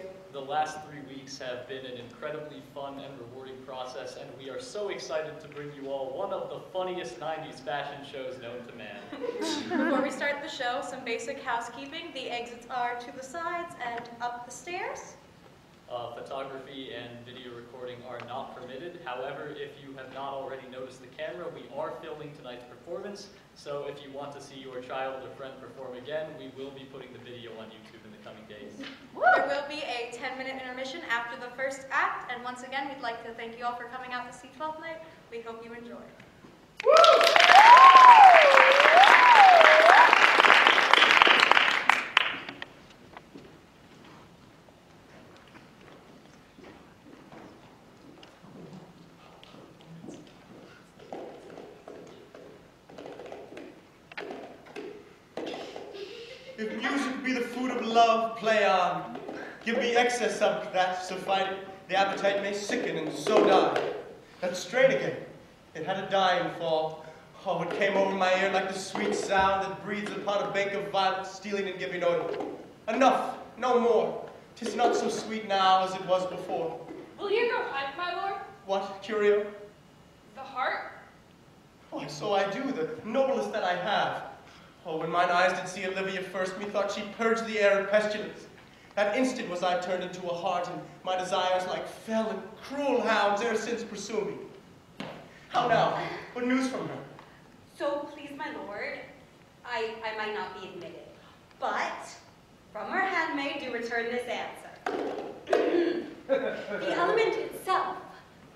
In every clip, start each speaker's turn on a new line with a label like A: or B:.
A: you.
B: The last 3 weeks have been an incredibly fun and rewarding process, and we are so excited to bring you all one of the funniest 90s fashion shows known to man.
A: Before we start the show, some basic housekeeping. The exits are to the sides and up the stairs.
B: Photography and video recording are not permitted. However, if you have not already noticed the camera, we are filming tonight's performance. So if you want to see your child or friend perform again, we will be putting the video on YouTube in the coming days.
A: There will be a 10-minute intermission after the first act. And once again, we'd like to thank you all for coming out to see 12th night. We hope you enjoy.
C: If music be the food of love, play on. Give me excess of that, so fight it. The appetite may sicken and so die. That strain again, it had a dying fall. Oh, it came over my ear like the sweet sound that breathes upon a bank of violets, stealing and giving odor. Enough, no more. 'Tis not so sweet now as it was before.
D: Will you go hunt, my lord?
C: What, Curio?
D: The heart?
C: Why, so I do, the noblest that I have. Oh, when mine eyes did see Olivia first, methought she purged the air of pestilence. That instant was I turned into a hart, and my desires like fell and cruel hounds e'er since pursue me. How now? What news from her?
E: So please, my lord, I might not be admitted, but from her handmaid do return this answer. The element itself,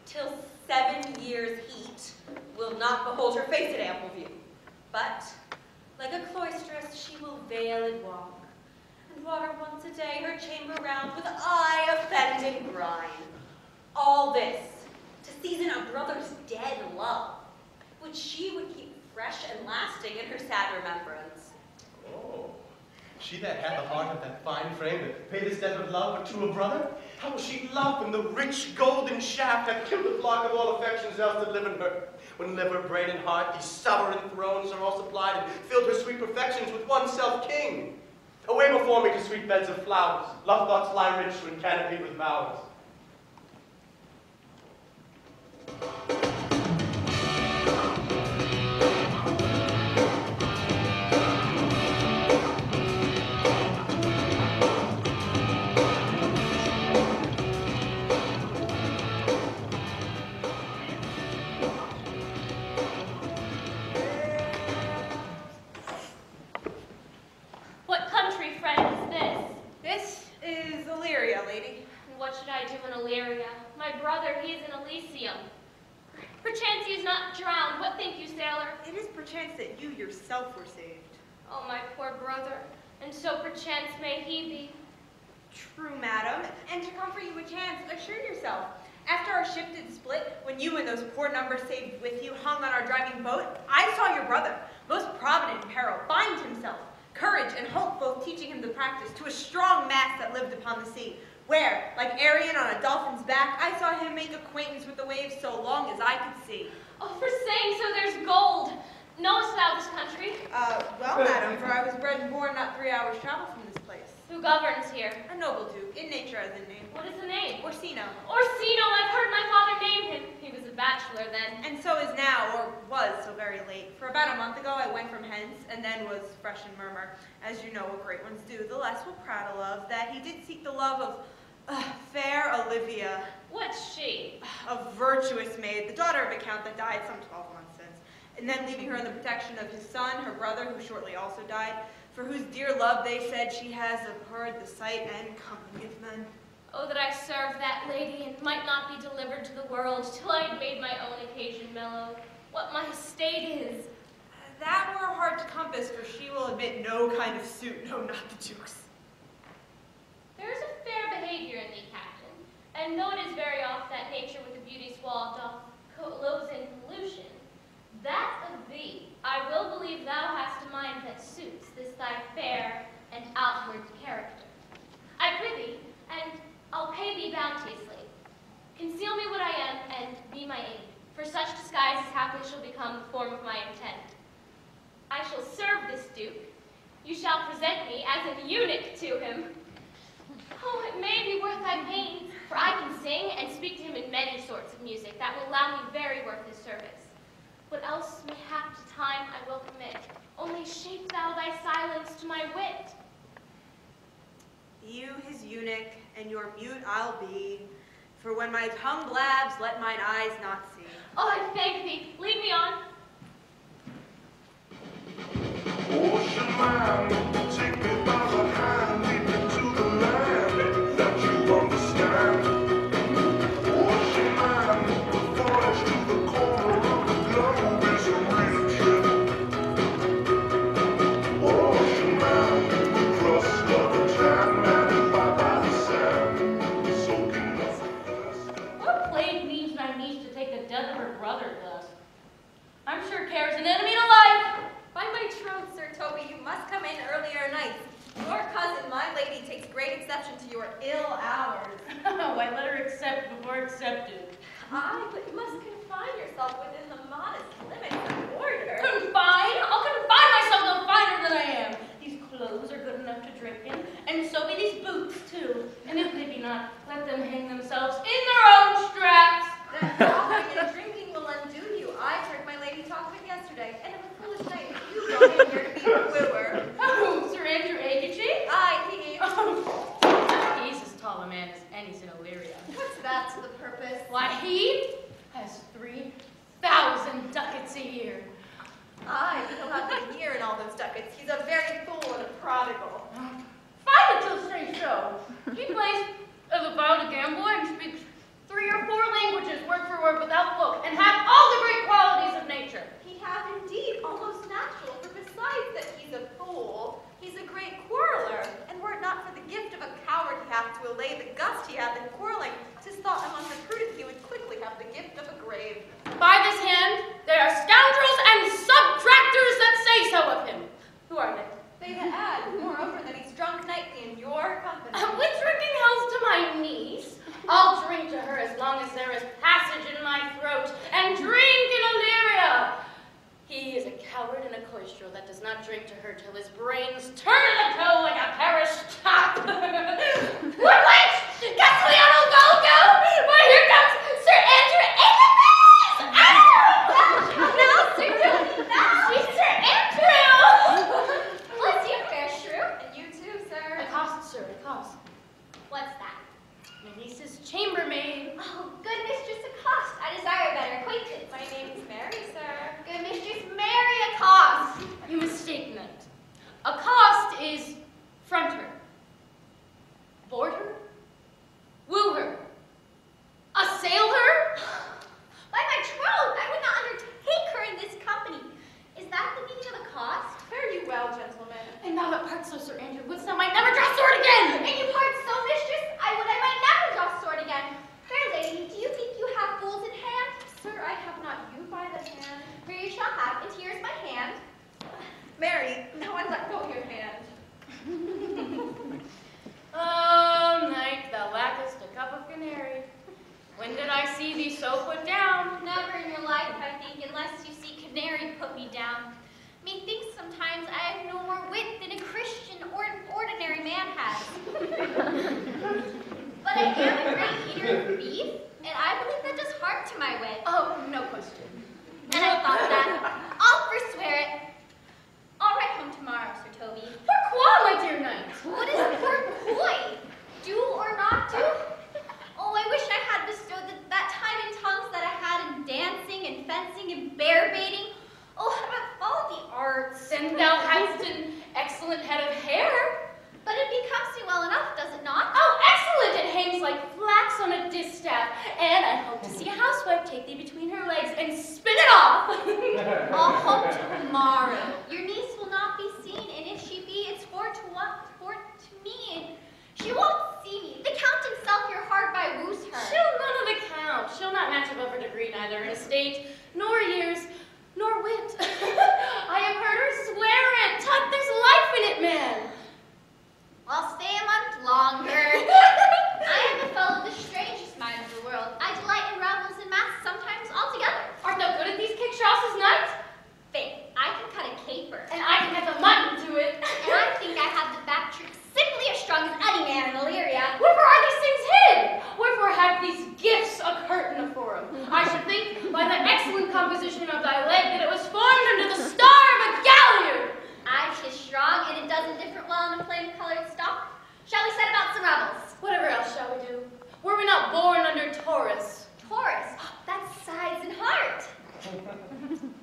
E: till 7 years' heat, will not behold her face at ample view, but like a cloistress, she will veil and walk, and water once a day her chamber round with eye-offending brine. All this to season a brother's dead love, which she would keep fresh and lasting in her sad remembrance.
C: Oh, she that hath a heart of that fine frame that pay this debt of love to a brother? How will she love when the rich golden shaft hath killed the flock of all affections else that live in her? When liver, brain, and heart, these sovereign thrones are all supplied, and filled her sweet perfections with one self-king. Away before me to sweet beds of flowers, love thoughts lie rich when canopied with bowers.
D: What country, friend, is this?
A: This is Illyria, lady.
D: And what should I do in Illyria? My brother, he is in Elysium. Perchance he is not drowned. What think you, sailor?
A: It is perchance that you yourself were saved.
D: Oh, my poor brother. And so perchance may he be.
A: True, madam. And to comfort you a chance, assure yourself. After our ship did split, when you and those poor numbers saved with you hung on our driving boat, I saw your brother, most provident in peril, bind himself, courage and hope both teaching him the practice, to a strong mast that lived upon the sea, where, like Arion on a dolphin's back, I saw him make acquaintance with the waves so long as I could see.
D: Oh, for saying so, there's gold. Knowest thou this country?
A: Well, madam, for I was bred and born not 3 hours' travel from this place.
D: Who governs here?
A: A noble duke, in nature as in name.
D: What is the name?
A: Orsino.
D: Orsino, I've heard my father name him. He was a bachelor then.
A: And so is now, or was so very late. For about a month ago I went from hence, and then was fresh in murmur, as you know what great ones do. The less will prattle of, that he did seek the love of fair Olivia.
D: What's she?
A: A virtuous maid, the daughter of a count that died some 12 months since, and then leaving her in the protection of his son, her brother, who shortly also died, for whose dear love they said she has abhorred the sight and company of men.
D: Oh, that I served that lady and might not be delivered to the world till I had made my own occasion mellow. What my estate is.
A: That were hard to compass, for she will admit no kind of suit, no, not the duke's.
D: There is a fair behavior in thee, captain, and though it is very oft that nature with the beauty swallowed doth close in pollution, that of thee I will believe thou hast a mind that suits this thy fair and outward character. I prithee, and I'll pay thee bounteously. Conceal me what I am, and be my aid, for such disguise as haply shall become the form of my intent. I shall serve this duke. You shall present me as an eunuch to him. Oh, it may be and speak to him in many sorts of music that will allow me very worth his service. What else mayhap to time I will commit, only shape thou thy silence to my wit.
A: You his eunuch, and your mute I'll be, for when my tongue blabs, let mine eyes not see.
D: Oh, I thank thee. Lead me on.
F: Ocean man, take me by the hand, lead me to the land that you understand. Ocean man, the voyage to the corner of the globe is a real trip. Ocean man, the crust of a tan man by the sand, soaking up the thirst.
G: What plague means my niece to take the death of her brother thus? I'm sure care is an enemy to life.
E: By my troth, Sir Toby, you must come in earlier nights. Your cousin, my lady, takes great exception to your ill hours.
G: Why, let her accept before accepted.
E: Aye, but you must confine yourself within the modest limits of order.
G: Confine? I'll confine myself no finer than I am. These clothes are good enough to drink in, and so be these boots, too. And if they be not, let them hang themselves in their own straps.
E: That talking and drinking will undo you. I heard my lady talk of it yesterday, and of a foolish night you brought in here to be a wooer.
G: Oh, Sir Andrew Aguichi?
E: Aye, he.
G: Oh, he's as tall a man as any in Illyria.
E: What's that to the purpose?
G: Why, he has 3,000 ducats a year.
E: Aye, but he'll have a year in all those ducats. He's a very fool and a prodigal.
G: Find it till say so. He plays as a vowed gambler and speaks 3 or 4 languages, word for word, without book, and have all the great qualities of nature.
E: He hath indeed almost natural, for besides that he's a fool, he's a great quarreler, and were it not for the gift of a coward he hath to allay the gust he hath in quarreling, 'tis thought among the prudent he would quickly have the gift of a grave.
G: By this hand, they are scoundrels and subtractors that say so of him. Who are they?
E: They add, moreover, that he's drunk nightly in your company.
G: With drinking health to my niece, I'll drink to her as long as there is passage in my throat, and drink in Illyria. He is a coward and a cloistrel that does not drink to her till his brains turn in a toe like a parish top. What wait? Castellano Golgo! Why, here comes Sir Andrew Aguichi!
D: Now, Sir Toby, now! Sweet Sir Andrew! Bless you, fair shrew.
E: And you too, sir.
G: Accost, sir, accost.
D: What's that?
G: My niece's chambermaid.
D: Oh, good Mistress Accost, I desire a better acquaintance.
E: My name's Mary, sir.
D: Good Mistress Mary Accost.
G: You mistake, knight. Accost is front her, board her, woo her, assail her.
D: By my troth, I would not undertake her in this company. Is that the meaning of accost?
E: Fare you well, gentlemen.
G: And now that part so, Sir Andrew, wouldst thou might never draw sword again?
D: And you part so, mistress, I would I might never draw sword again. Fair lady, do you think you have fools in hand?
E: Sir, I have not you by the hand.
D: For you shall have, and here's my hand.
E: Mary, no one let go of your hand.
G: Oh, knight, thou lackest a cup of canary. When did I see thee so put down?
D: Never in your life, I think, unless you see canary put me down. Methinks sometimes I have no more wit than a Christian or an ordinary man has. But I am a great eater of beef, and I believe that does harm to my wit.
G: Oh, no question.
D: And I thought that. I'll forswear it. I'll write home tomorrow, Sir Toby.
G: Pourquoi, my dear knight?
D: What is pourquoi? Do or not do? Oh, I wish I had bestowed that time in tongues that I had in dancing and fencing and bear baiting. Oh, all the arts.
G: And thou hadst an excellent head of hair.
D: But it becomes you well enough, does it not?
G: Oh, excellent! It hangs like flax on a distaff. And I hope to see a housewife take thee between her legs and spin it off.
D: I'll hope tomorrow. Your niece will not be seen, and if she be, it's for to me. She won't see me. The Count himself, your hard by woos her.
G: She'll none of the Count. She'll not match above her degree, neither in estate, nor years, nor wit. I have heard her swear it. Tut, there's life in it, man.
D: I'll stay a month longer. I am a fellow of the strangest mind of the world. I delight in revels and masks, sometimes altogether.
G: Art thou good at these kickshosses, knight?
D: Faith, I can cut a caper.
G: And I can get the mutton to it.
D: And I think I have the back trick simply as strong as any man in Illyria.
G: Wherefore are these things hid? Wherefore have these gifts position of thy leg that it was formed under the star of a galliard.
H: Aye, 'tis strong, and it doesn't differ well in a flame-colored stock. Shall we set about some revels?
G: Whatever else shall we do? Were we not born under Taurus?
H: Taurus, that's sides and heart.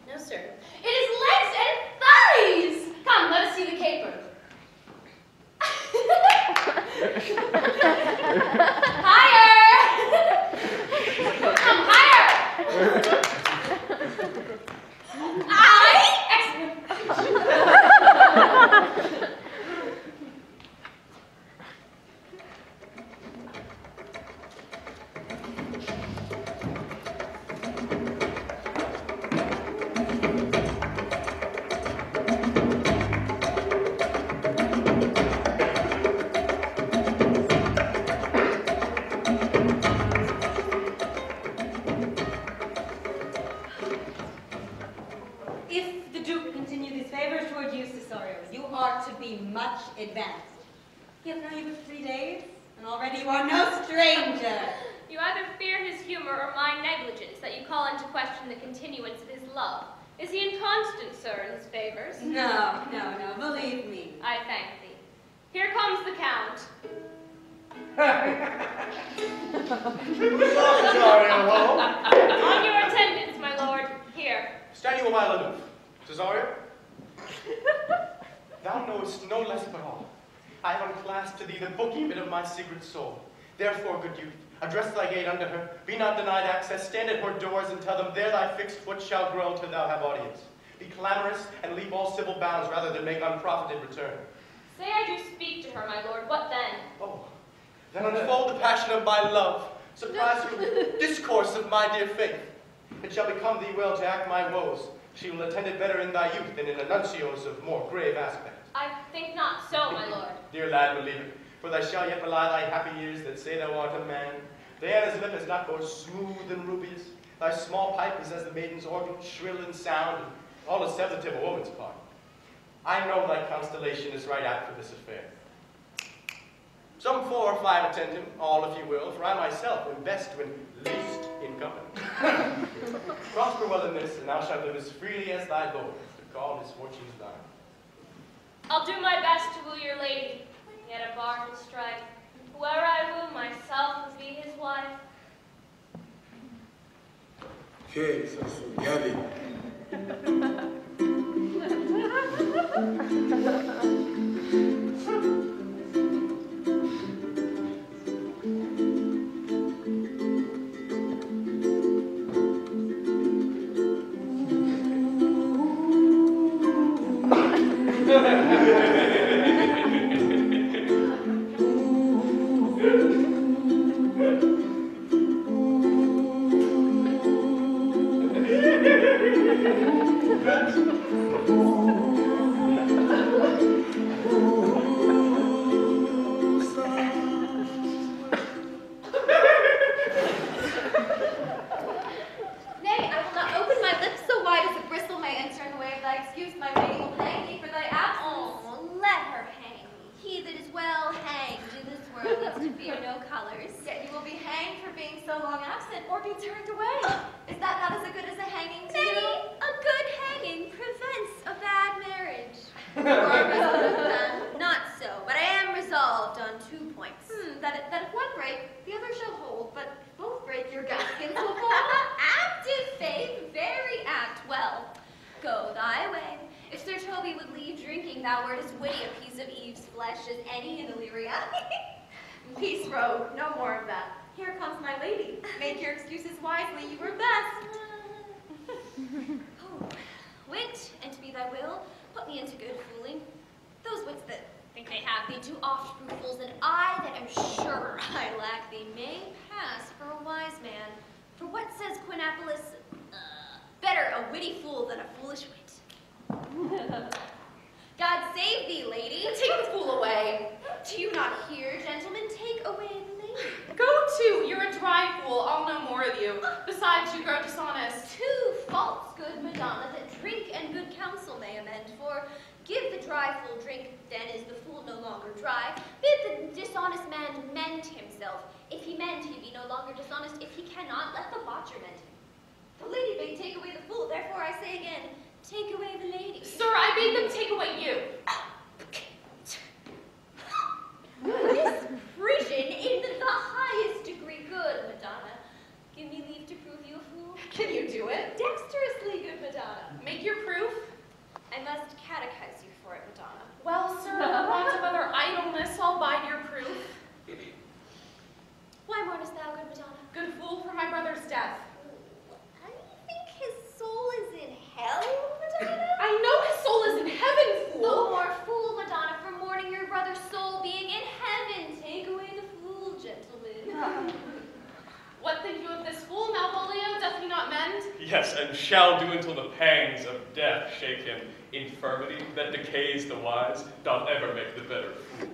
G: No, sir. It is legs and thighs. Come, let us see the caper. Higher! Come higher! Aye! Excellent!
E: Much advanced. He has known you for 3 days, and already you are no stranger.
D: You either fear his humor or my negligence that you call into question the continuance of his love. Is he inconstant, sir, in his favors?
E: No, believe me.
D: I thank thee. Here comes the Count. On your attendance, my lord. Here.
C: Stand you a mile aloof. Cesario? Thou knowest no less but all. I have unclasped to thee the booky bit of my secret soul. Therefore, good youth, address thy gate unto her, be not denied access, stand at her doors and tell them there thy fixed foot shall grow till thou have audience. Be clamorous and leap all civil bounds rather than make unprofited return.
D: Say I do speak to her, my lord, what then?
C: Oh, then unfold the passion of my love, surprise her with discourse of my dear faith. It shall become thee well to act my woes. She will attend it better in thy youth than in nuncios of more grave aspect.
D: I think not so, my lord.
C: Dear lad, believe it, for thou shalt yet belie thy happy years that say thou art a man. Diana's lip is not more smooth than rubies. Thy small pipe is as the maiden's organ, shrill in sound, and all is sensitive a woman's part. I know thy constellation is right apt for this affair. Some 4 or 5 attend him, all if you will, for I myself am best when least in company. Prosper well in this, and thou shalt live as freely as thy lord, to call his fortunes thine.
D: I'll do my best to woo your lady, yet a bar to strike. Whoever I woo, myself will be his wife.
F: Che sassogliavi.
H: The lady bade take away the fool, therefore I say again, take away the lady.
G: Sir, I bade them take away you.
H: This Frisian in the highest degree good, Madonna. Give me leave to prove you a fool.
G: Can you do it?
H: Dexterously good, Madonna.
G: Make your proof.
H: I must catechize you for it, Madonna.
G: Well, sir, for want of other idleness, I'll bide your proof.
H: Why mournest thou, good Madonna?
G: Good fool for my brother's death.
H: I think his soul is in hell, Madonna?
G: I know his soul is in heaven,
H: The
G: fool.
H: more fool, Madonna, for mourning your brother's soul being in heaven. Take away the fool, gentlemen.
G: What think you of this fool, Malvolio? Doth he not mend?
I: Yes, and shall do until the pangs of death shake him. Infirmity that decays the wise doth ever make the better fool.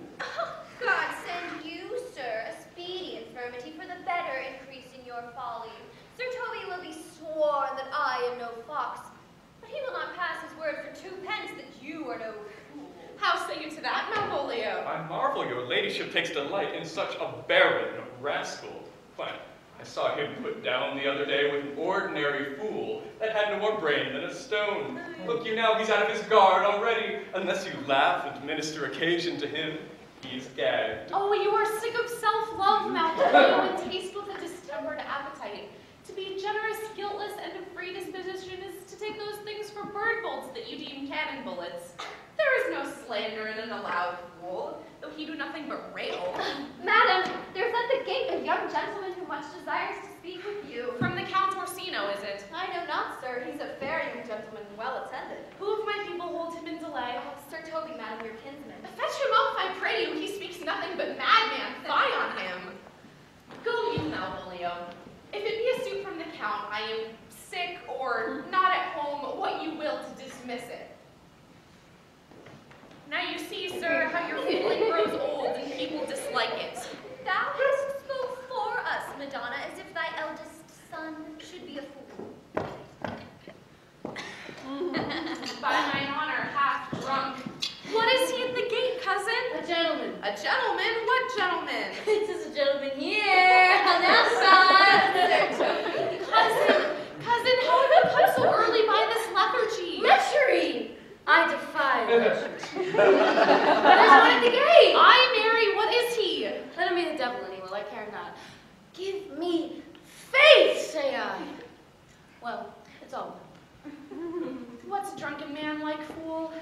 H: God send you, sir, a speedy infirmity for the better increase in your folly. Sir Toby will be sworn that I am no fox, but he will not pass his word for 2 pence that you are no fool.
G: How say you to that, Malvolio?
I: I marvel your ladyship takes delight in such a barren rascal. Why, I saw him put down the other day with an ordinary fool that had no more brain than a stone. Look you now, he's out of his guard already. Unless you laugh and minister occasion to him, he is gagged.
G: Oh, you are sick of self-love, Malvolio, and taste with a distempered appetite. To be generous, guiltless, and of free disposition is to take those things for bird bolts that you deem cannon bullets. There is no slander in an allowed fool, though he do nothing but rail.
H: Madam, there's at the gate a young gentleman who much desires to speak with you.
G: From the Count Orsino, is it?
H: I know not, sir. He's a fair young gentleman, well attended.
G: Who of my people hold him in delay?
H: Sir Toby, madam, your kinsman.
G: Fetch him up, I pray you. He speaks nothing but madman. Fie on him. Go you, Malvolio. If it be a suit from the Count, I am sick or not at home, what you will to dismiss it. Now you see, sir, how your fooling grows old and people dislike it.
H: Thou hast spoke for us, Madonna, as if thy eldest son should be a fool.
G: By mine honor, half drunk. What is he at the gate, cousin?
H: A gentleman.
G: A gentleman? What gentleman?
H: It is a gentleman here, on that side.
G: Cousin, how have you come so early by this lethargy?
H: Lechery! I defy lechery. There's one at the gate.
G: Ay, Mary, what is he?
H: Let him be the devil anyway, I care not. Give me faith, say I. Well, it's all.
G: What's a drunken man like, fool?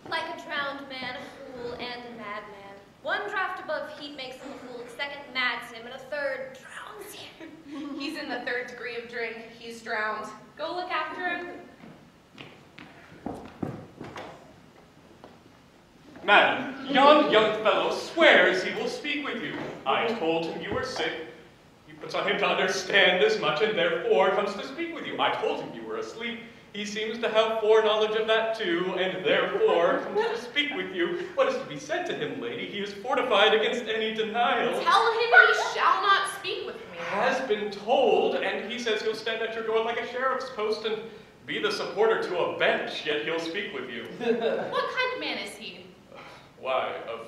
H: Like a drowned man, a fool, and a madman. One draught above heat makes him a fool, a second mads him, and a third drowns him.
G: He's in the 3rd degree of drink. He's drowned. Go look after him.
I: Madam, yon young fellow swears he will speak with you. I told him you were sick. He puts on him to understand as much and therefore comes to speak with you. I told him you were asleep. He seems to have foreknowledge of that too, and therefore comes to speak with you. What is to be said to him, lady? He is fortified against any denial.
G: Tell him he shall not speak with me.
I: Has been told, and he says he'll stand at your door like a sheriff's post and be the supporter to a bench, yet he'll speak with you.
G: What kind of man is he?
I: Why, of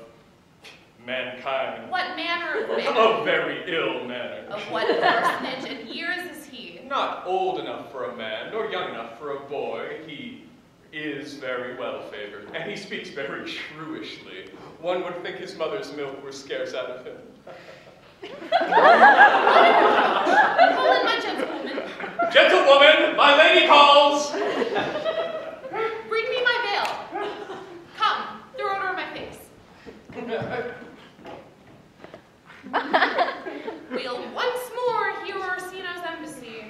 I: mankind.
G: What manner of man?
I: A very ill manner.
G: Of what personage and years is he?
I: Not old enough for a man, nor young enough for a boy. He is very well favored, and he speaks very shrewishly. One would think his mother's milk were scarce out of him.
G: Call in my gentlewoman.
I: Gentlewoman, my lady calls!
G: Bring me my veil. Come, throw it over my face. We'll once more hear Orsino's embassy.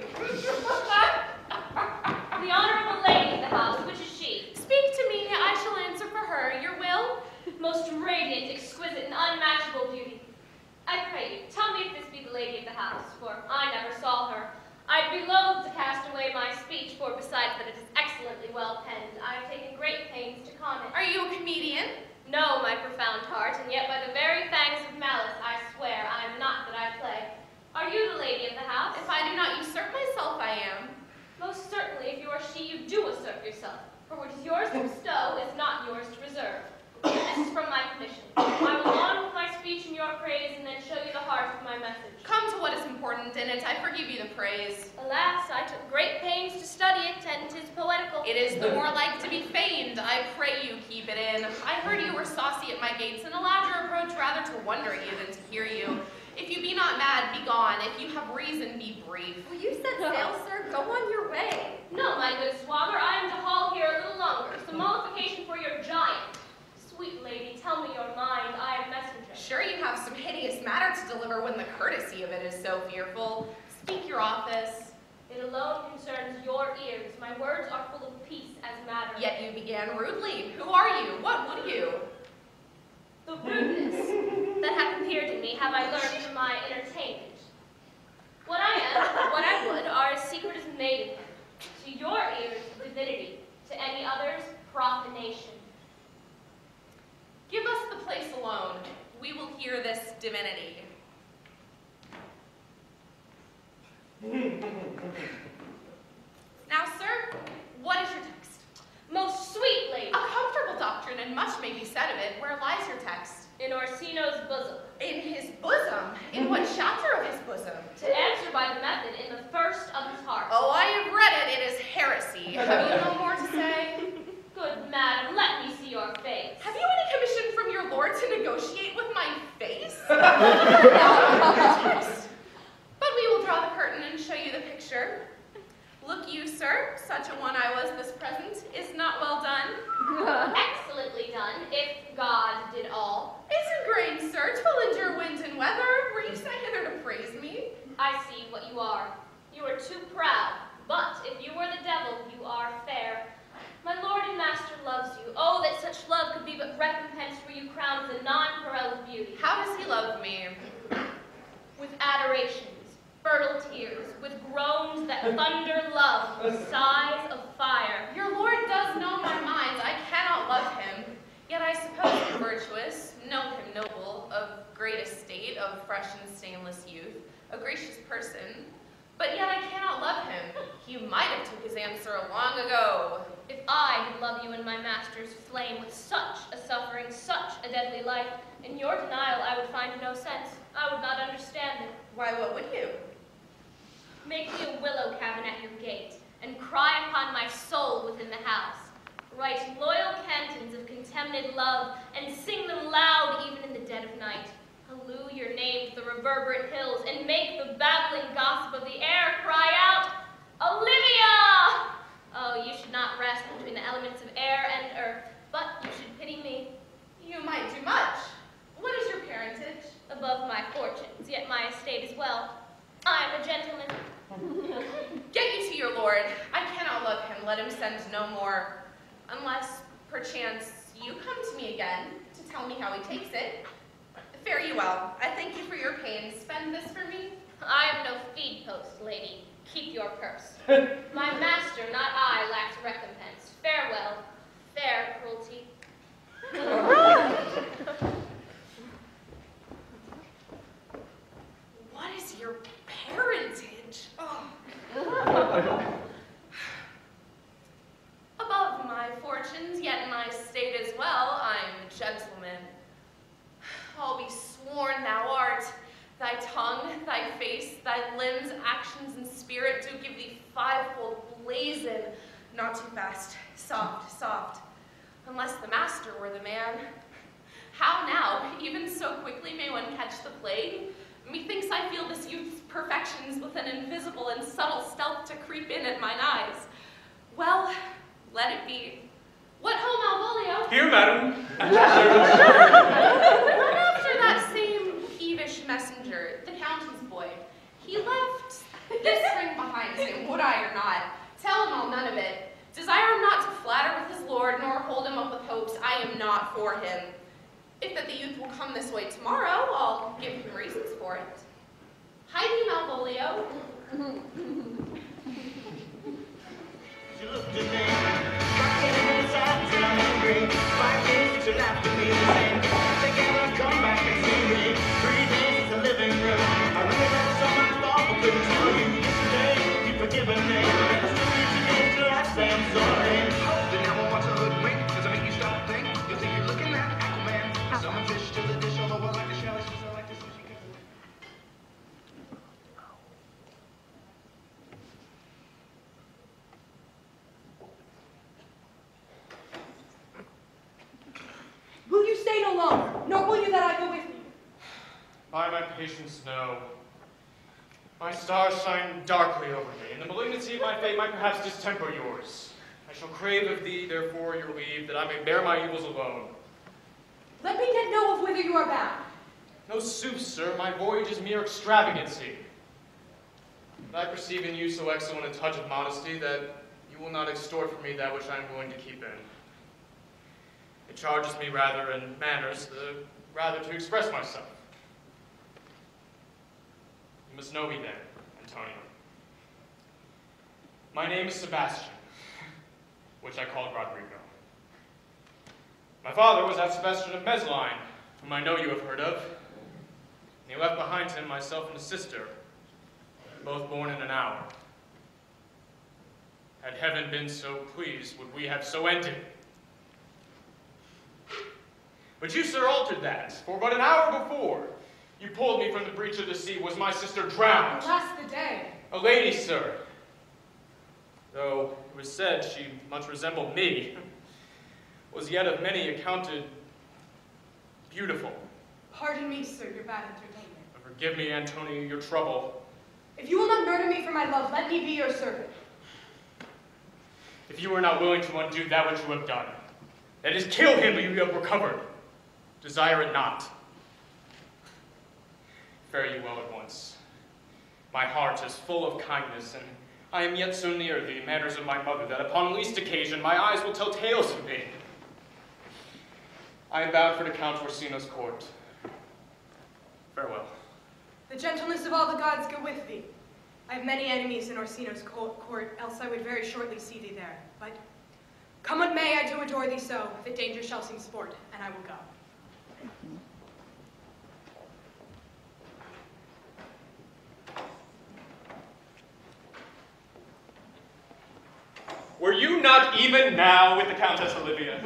D: The honorable lady of the house, which is she?
G: Speak to me, I shall answer for her. Your will?
D: Most radiant, exquisite, and unmatchable beauty. I pray you, tell me if this be the lady of the house, for I never saw her. I'd be loath to cast away my speech, for besides that it is excellently well penned, I have taken great pains to comment.
G: Are you a comedian?
D: No, my profound heart, and yet by the very fangs of malice, I swear I am not that I play. Are you the lady of the house?
G: If I do not usurp myself, I am.
D: Most certainly, if you are she, you do usurp yourself, for what is yours to bestow is not yours to reserve. This is from my commission. I will on with my speech in your praise, and then show you the heart of my message.
G: Come to what is important in it. I forgive you the praise.
D: Alas, I took great pains to study it, and 'tis poetical.
G: It is the more like to be feigned. I pray you keep it in. I heard you were saucy at my gates, and allowed your approach rather to wonder at you than to hear you. If you be not mad, be gone. If you have reason, be brief.
E: Will you set sail, sir? Go on your way.
D: No, my good swabber, I am to haul here a little longer. Some mollification for your giant. Sweet lady, tell me your mind. I am messenger.
G: Sure you have some hideous matter to deliver when the courtesy of it is so fearful. Speak your office.
D: It alone concerns your ears. My words are full of peace as matter.
G: Yet you began rudely. Who are you? What would you?
D: The rudeness that hath appeared in me have I learned from my entertainment. What I am, what I would, are as secret as maidenhood. To your ears, divinity. To any others, profanation.
G: Give us the place alone. We will hear this divinity. Now, sir, what is your text?
D: Most sweet lady.
G: A comfortable doctrine, and much may be said of it. Where lies your text?
D: In Orsino's bosom.
G: In his bosom? In what chapter of his bosom?
D: To answer by the method, in the first of his heart.
G: Oh, I have read it. It is heresy. Have you no more to say?
D: Good madam, let me see your face.
G: Have you any commission from your lord to negotiate with my face? Text. But we will draw the curtain and show you the picture. Look you, sir, such a one I was this present is not well done.
D: Excellently done, if God did all.
G: Isn't grain, sir, 'twill endure wind and weather. Were you sent hither to praise me?
D: I see what you are. You are too proud, but if you were the devil, you are fair. My lord and master loves you. Oh, that such love could be but recompensed were you crowned with a nonpareil of beauty.
G: How does he love me?
D: With adorations, fertile tears, with groans that thunder love, with sighs of fire.
G: Your lord does know my mind. I cannot love him. Yet I suppose him virtuous, know him noble, of great estate, of fresh and stainless youth, a gracious person. But yet I cannot love him. He might have took his answer long ago.
D: If I did love you in my master's flame with such a suffering, such a deadly life, in your denial I would find no sense. I would not understand it.
G: Why, what would you?
D: Make me a willow cabin at your gate, and cry upon my soul within the house. Write loyal cantons of contemned love, and sing them loud even in the dead of night. Halloo your name to the reverberant hills, and make the babbling gossip of the air cry out, Olivia! Oh, you should not rest between the elements of air and earth, but you should pity me.
G: You might do much. What is your parentage?
D: Above my fortunes, yet my estate is well. I am a gentleman.
G: Get you to your lord. I cannot love him. Let him send no more. Unless, perchance, you come to me again to tell me how he takes it. Fare you well. I thank you for your pains. Spend this for me.
D: I am no feed post, lady. Keep your purse. My master, not I, lacks recompense. Farewell. Fair cruelty.
G: What is your parentage? Oh. Above my fortunes, yet my estate as well, I'm a gentleman. I'll be sworn thou art. Thy tongue, thy face, thy limbs, actions, and spirit do give thee fivefold blazon. Not too fast, soft, soft. Unless the master were the man. How now, even so quickly may one catch the plague? Methinks I feel this youth's perfections with an invisible and subtle stealth to creep in at mine eyes. Well, let it be. What ho, Malvolio?
I: Here, madam.
G: Run after that same peevish messenger, the countess boy. He left this ring behind him, would I or not. Tell him all none of it. Desire him not to flatter with his lord, nor hold him up with hopes. I am not for him. If that the youth will come this way tomorrow, I'll give him reasons for it. Hide you, Malvolio.
J: She looked at me, rocking inside till I'm angry. 5 days till after me the same. Together, come back and see me. 3 days to living room. I really love so much love, I couldn't tell you. Yesterday, you've forgiven me. I still need to get till I say I'm sorry.
F: Then now I watch a hood wink. Does it make you stop and think? You'll think you're looking at Aquaman. Someone fish to the dish, although I like the shells, just I like the sushi.
K: patience know. My stars shine darkly over me, and the malignancy of my fate might perhaps distemper yours. I shall crave of thee, therefore, your leave, that I may bear my evils alone.
L: Let me yet know of whither you are bound.
K: No sooth, sir, my voyage is mere extravagancy. But I perceive in you so excellent a touch of modesty that you will not extort from me that which I am willing to keep in. It charges me rather in manners, rather to express myself. You must know me then, Antonio. My name is Sebastian, which I called Rodrigo. My father was that Sebastian of Mesline, whom I know you have heard of. And he left behind him myself and a sister, both born in an hour. Had heaven been so pleased, would we have so ended. But you, sir, altered that, for but an hour before, you pulled me from the breach of the sea, was my sister drowned.
L: Alas the day.
K: A lady, sir. Though it was said she much resembled me, was yet of many accounted beautiful.
L: Pardon me, sir, your bad entertainment.
K: Forgive me, Antonio, your trouble.
L: If you will not murder me for my love, let me be your servant.
K: If you are not willing to undo that which you have done, that is, kill him who you have recovered, desire it not. Fare you well at once. My heart is full of kindness, and I am yet so near the manners of my mother that upon least occasion my eyes will tell tales of me. I am bound for to Count Orsino's court. Farewell.
L: The gentleness of all the gods go with thee. I have many enemies in Orsino's court, else I would very shortly see thee there. But come what may, I do adore thee so, if it danger shall seem sport, and I will go.
I: Were you not even now with the Countess Olivia?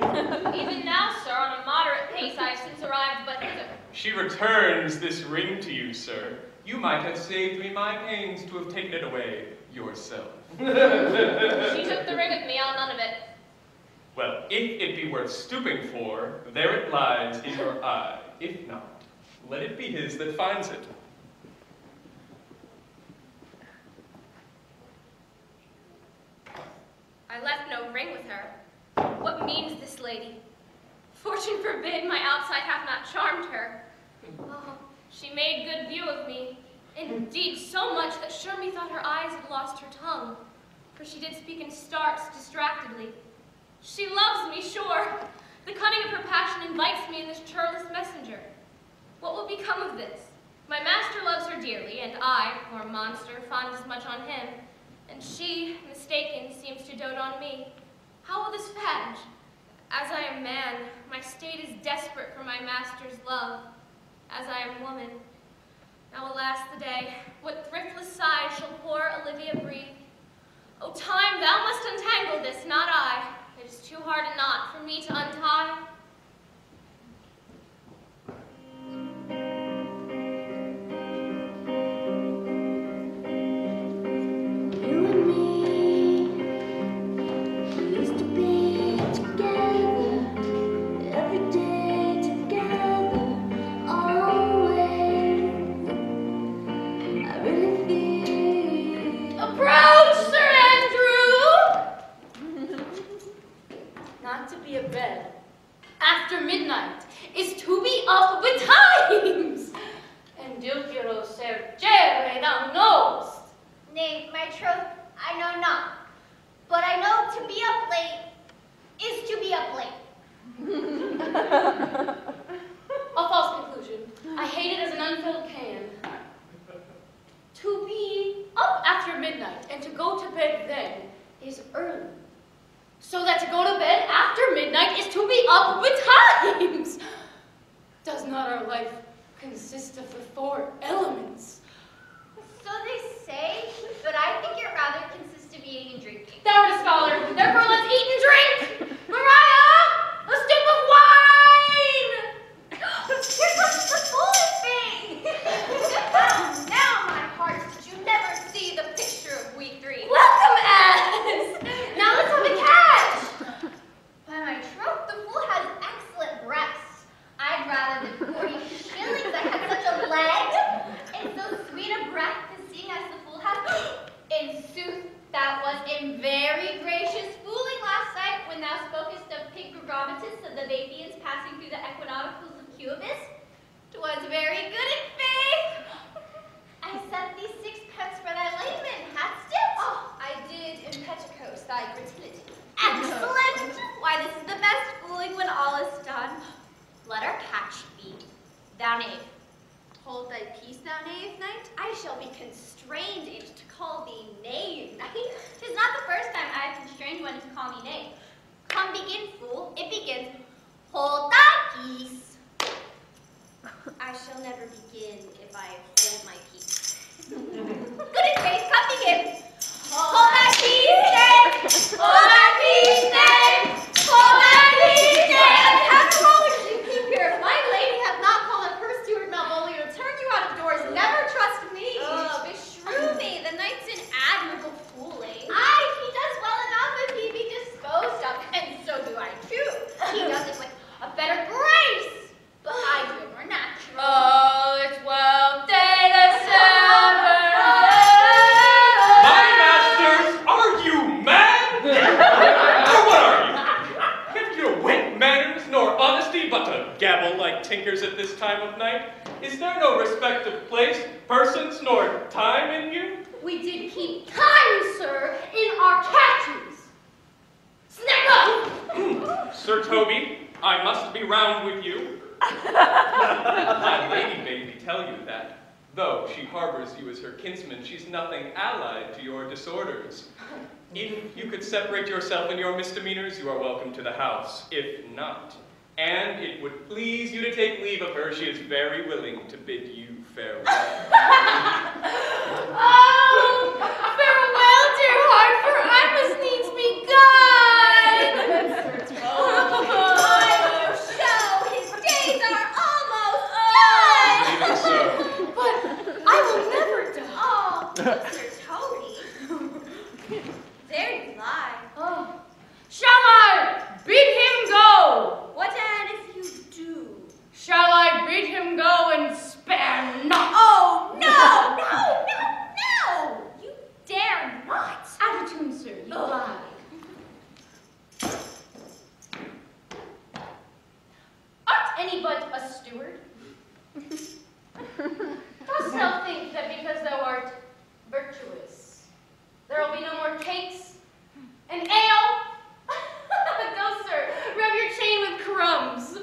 D: Even now, sir, on a moderate pace, I have since arrived but hither.
I: She returns this ring to you, sir. You might have saved me my pains to have taken it away yourself.
D: She took the ring of me, I'll none of it.
I: Well, if it be worth stooping for, there it lies in your eye. If not, let it be his that finds it.
D: I left no ring with her. What means this lady? Fortune forbid my outside hath not charmed her. Oh, she made good view of me. Indeed, so much that sure methought her eyes had lost her tongue, for she did speak in starts, distractedly. She loves me, sure. The cunning of her passion invites me in this churlish messenger. What will become of this? My master loves her dearly, and I, poor monster, fond as much on him, and she, mistaken, seems to dote on me. How will this fadge? As I am man, my state is desperate for my master's love. As I am woman. Now alas the day, what thriftless sighs shall poor Olivia breathe? O time, thou must untangle this, not I. It is too hard a knot for me to untie.
G: After midnight is to be up betimes, and you quiero ser chévere, thou knowest.
H: Nay, my troth, I know not. But I know to be up late is to be up late.
G: A false conclusion. I hate it as an unfilled can. To be up after midnight and to go to bed then is early. So that to go to bed after midnight is to be up betimes. Does not our life consist of the 4 elements?
H: So they say, but I think it rather consists of eating and drinking.
G: Thou art a scholar, therefore let's eat and drink! Mariah, a stip of wine!
H: Here comes the foolish thing! now, my heart, did you never see the picture of we 3?
G: Welcome, As! Now let's have a catch!
H: By my troth, the fool has excellent breasts. I'd rather than 40 shillings I had such a leg. In sooth, that was in very gracious fooling last night when thou spokest of Pygmalitis of the Vapians passing through the equinoctials of Cubis. 'Twas very good in faith. I sent thee 6 pence for thy layman, hadst it?
M: Oh, I did impetuous thy fertility.
H: Excellent! Why, this is the best fooling when all is done. Let her catch thee, thou knave.
M: Hold thy peace, thou knave knight. I shall be constrained each to call thee knave knight.
H: 'Tis not the first time I have constrained one to call me knave. Come begin, fool. It begins. Hold thy peace.
M: I shall never begin if I hold my peace.
H: Good in faith, come begin. Hold thy peace, knave. Hold thy peace, knave. Hold thy peace, knave.
M: After all we should keep here, if my lady hath not called up her steward Malvolio to turn you out of doors, never trust me.
H: Oh, beshrew me, the knight's an admirable fooling.
M: Aye, he does well enough if he be disposed of, and so do I too.
H: He does it with a better grace, but I do it more natural.
G: Oh, it's well day December.
I: My masters, are you mad? Or what are you? Have you wit, manners, nor honesty, but to gabble like tinkers at this time of night? Is there no respect of place, persons, nor time in you?
G: We did keep time, sir, in our catches. Snack up!
I: Sir Toby, I must be round with you. My lady made me tell you that, though she harbors you as her kinsman, she's nothing allied to your disorders. If you could separate yourself and your misdemeanors, you are welcome to the house. If not, and it would please you to take leave of her, she is very willing to bid you farewell.
G: Oh, farewell, dear heart, for I must needs be gone.
M: I show his days are almost done.
I: Even so.
G: But I will never die.
M: Oh, Sir Toby. There you lie.
G: Oh, shall I bid him go?
M: What and if you do?
G: Shall I bid him go and spare not?
M: Oh, no, no, no, no! You dare not.
G: Out of tune, sir, you lie. Art any but a steward? Dost thou think that because thou art virtuous, there will be no more cakes and ale? Go, sir, rub your chain with crumbs.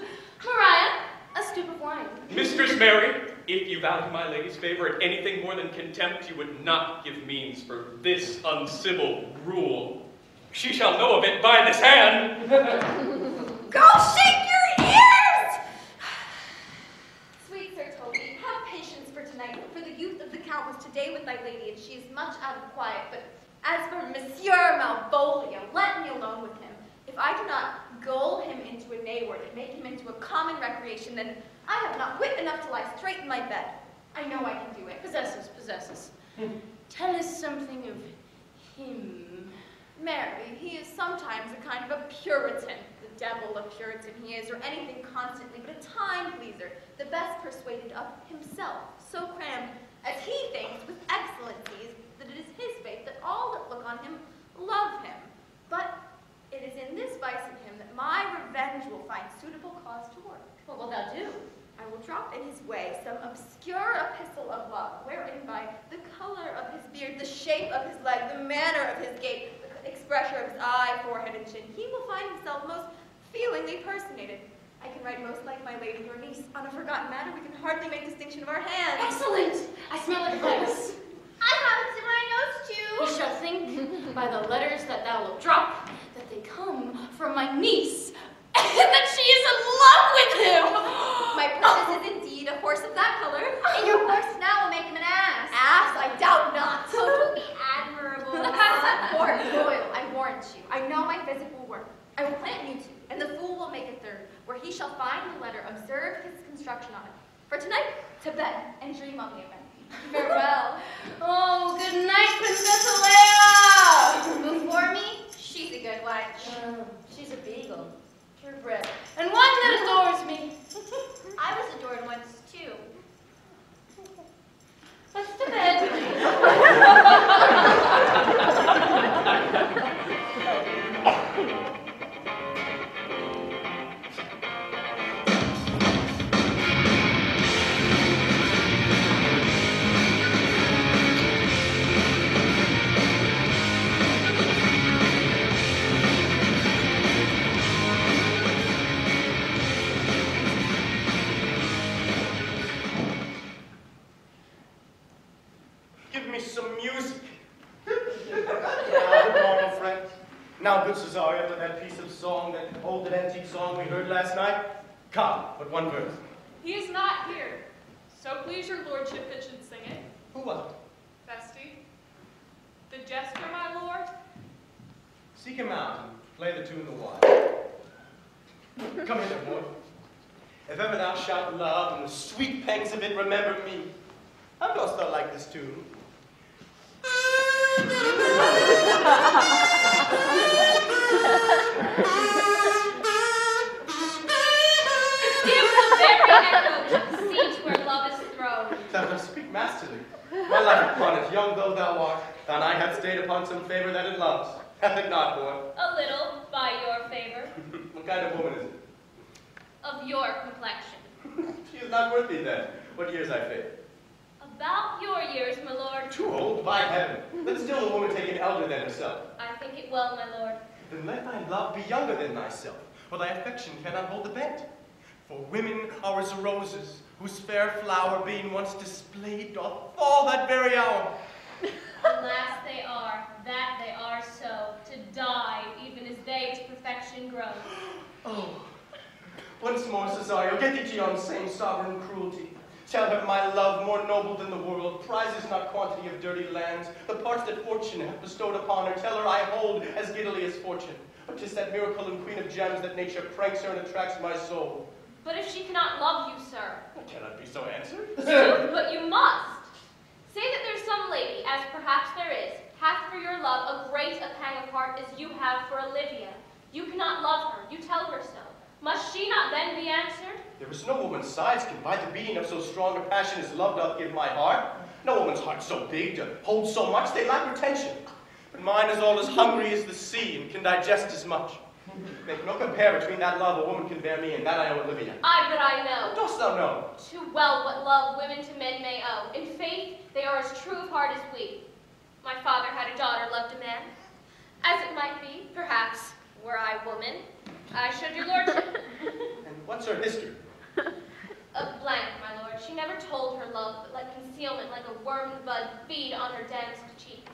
G: Mariah, a stoup of wine.
I: Mistress Mary, if you value my lady's favor at anything more than contempt, you would not give means for this uncivil rule. She shall know of it by this hand.
M: Go shake your ears! Sweet Sir Toby, have patience for tonight, for the youth of the Count was today with thy lady, and she is much out of quiet. But as for Monsieur Malvolio, let me alone with him. If I do not gull him into a nayword and make him into a common recreation, then I have not wit enough to lie straight in my bed. I know I can do it.
G: Possess us. Tell us something of him.
M: Mary, he is sometimes a kind of a Puritan, the devil of Puritan he is, or anything constantly but a time pleaser, the best persuaded of himself, so crammed, as he thinks, with excellencies, that it is his faith that all that look on him love him. But it is in this vice in him that my revenge will find suitable cause to work.
G: What wilt thou do?
M: I will drop in his way some obscure epistle of love, wherein by the color of his beard, the shape of his leg, the manner of his gait, the expression of his eye, forehead, and chin, he will find himself most feelingly personated. I can write most like my lady, your niece. On a forgotten matter, we can hardly make distinction of our hands.
G: Excellent! I smell advice.
H: I have it in my nose, too.
G: He shall think, by the letters that thou wilt drop, that they come from my niece, and that she is in love with him.
M: My purpose is indeed a horse of that color.
H: And your horse now will make him an ass.
M: Ass, I doubt not.
H: So it will be admirable.
M: Or loyal, I warrant you. I know my physic will work. I will plant you two, and the fool will make a third, where he shall find the letter, observe his construction on it. For tonight, to bed, and dream on the event. Farewell.
G: Oh, good night, Princess Alea!
H: Before me, she's a good one.
G: She's a beagle, purebred, and one that adores me.
H: I was adored once, too.
G: Let's to bed.
C: Give me some music. Now, good morning, friends. Now, good Cesario, after that piece of song, that old and antique song we heard last night, come, but one verse.
N: He is not here. So please your lordship that should sing it.
C: Who was it?
N: Feste. The jester, my lord.
C: Seek him out and play the tune the while. Come hither, boy. If ever thou shalt love and the sweet pangs of it remember me, how dost thou like this tune?
D: Give the very echo to the seat where love is thrown.
C: Thou dost speak masterly. My life upon it, young though thou art, thine eye hath stayed upon some favor that it loves. Hath it not, boy?
D: A little, by your favor.
C: What kind of woman is it?
D: Of your complexion.
C: She is not worth thee then. What years I fade?
D: About your years, my lord.
C: Too old, by heaven. Let still a woman take an elder than herself.
D: I think it well, my lord.
C: Then let thy love be younger than thyself, for thy affection cannot hold the bent. For women are as roses, whose fair flower being once displayed doth fall that very hour.
D: Alas, they are, that they are so, to die even as they to perfection grow.
C: Oh, once more, Cesario, get thee to yon same sovereign cruelty. Tell her my love, more noble than the world, prizes not quantity of dirty lands. The parts that fortune hath bestowed upon her, tell her I hold as giddily as fortune. But 'tis that miracle and queen of gems that nature pranks her and attracts my soul.
D: But if she cannot love you, sir,
C: Cannot be so answered.
D: but you must. Say that there's some lady, as perhaps there is, hath for your love a great a pang of heart as you have for Olivia. You cannot love her, you tell her so. Must she not then be answered?
C: There is no woman's sides can buy the beating of so strong a passion as love doth give my heart. No woman's heart so big to hold so much, they lack retention. But mine is all as hungry as the sea and can digest as much. Make no compare between that love a woman can bear me and that I owe Olivia.
D: Ay, but I know.
C: Dost thou know?
D: Too well what love women to men may owe. In faith, they are as true of heart as we. My father had a daughter loved a man. As it might be, perhaps, were I woman, I should your lordship.
C: And what's her history?
D: A blank, my lord. She never told her love, but let concealment like a wormed bud feed on her damsel cheek.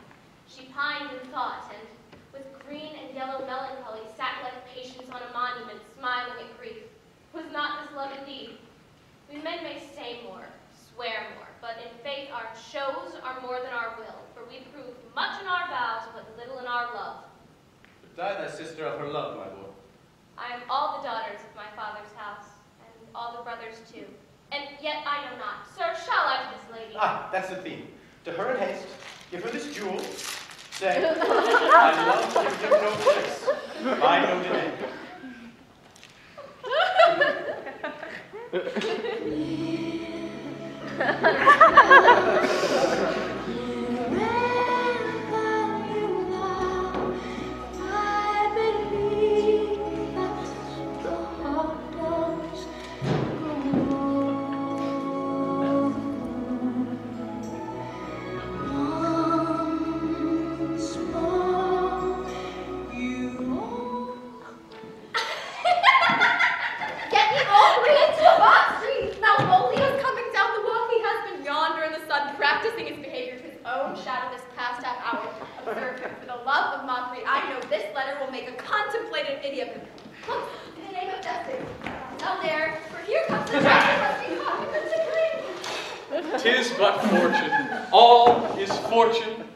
D: She pined in thought, and with green and yellow melancholy sat like patience on a monument, smiling at grief. Was not this love indeed? We men may say more, swear more, but in faith our shows are more than our will, for we prove much in our vows, but little in our love.
C: But die thy sister of her love, my lord.
D: I am all the daughters of my father's house, and all the brothers too. And yet I know not. Sir, shall I to this lady?
C: Ah, that's the theme. To her in haste, give her this jewel. Say, I love you, give no place. I no delay.
M: Practicing his behavior to his own shadow this past half hour. Observe him. For the love of mockery, I know this letter will make a contemplated idiot of him. Look, in the name of justice. Down there, for here comes the judge must be caught particularly.
I: 'Tis but fortune. All is fortune.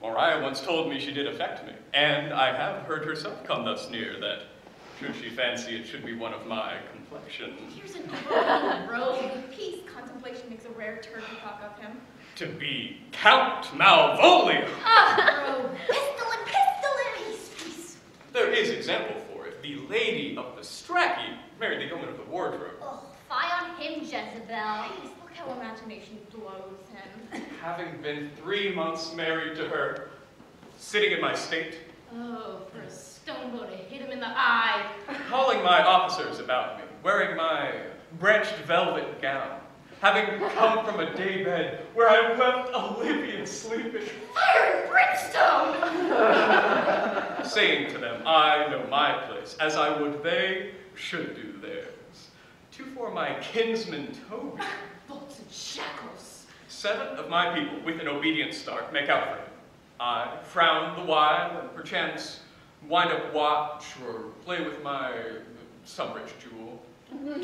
I: Maria once told me she did affect me, and I have heard herself come thus near that, should she fancy it should be one of my complexion.
M: Here's an rogue. Peace. Contemplation makes a rare turkey cock of him.
I: To be Count Malvolio.
M: Ah, rogue. Pistol and pistol and peace.
I: There is example for it. The lady of the Strachey married the yeoman of the wardrobe.
H: Oh, fie on him, Jezebel.
M: Please, look how imagination blows him.
I: Having been 3 months married to her, sitting in my state,
G: Oh, for a stone blow to hit him in the eye.
I: calling my officers about me, wearing my branched velvet gown, having come from a daybed where I left Olivia sleeping,
M: Fire and brimstone!
I: saying to them, I know my place, as I would they should do theirs. To for my kinsman Toby,
G: Bolts and shackles.
I: 7 of my people, with an obedient start, make out for him. I frown the while, and perchance wind up watch or play with my some rich jewel.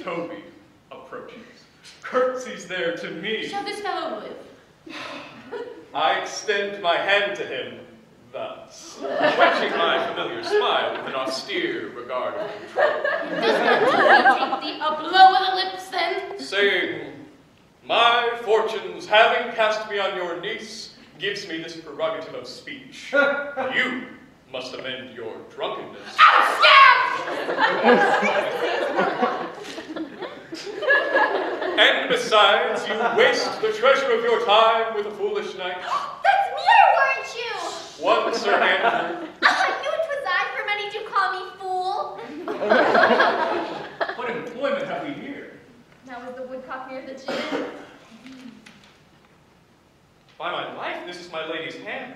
I: Toby approaches, curtsies there to me.
G: Shall this fellow live?
I: I extend my hand to him, thus, quenching my familiar smile with an austere regard of control.
G: Does not Toby take thee a blow of the lips, then?
I: Saying, my fortunes having cast me on your niece gives me this prerogative of speech. You must amend your drunkenness. And besides, you waste the treasure of your time with a foolish knight.
H: That's me, weren't you?
I: One Sir Andrew.
H: I knew it was I, for many do call me fool.
I: What employment have we here?
H: Now is the woodcock near the gin?
I: By my life, this is my lady's hand.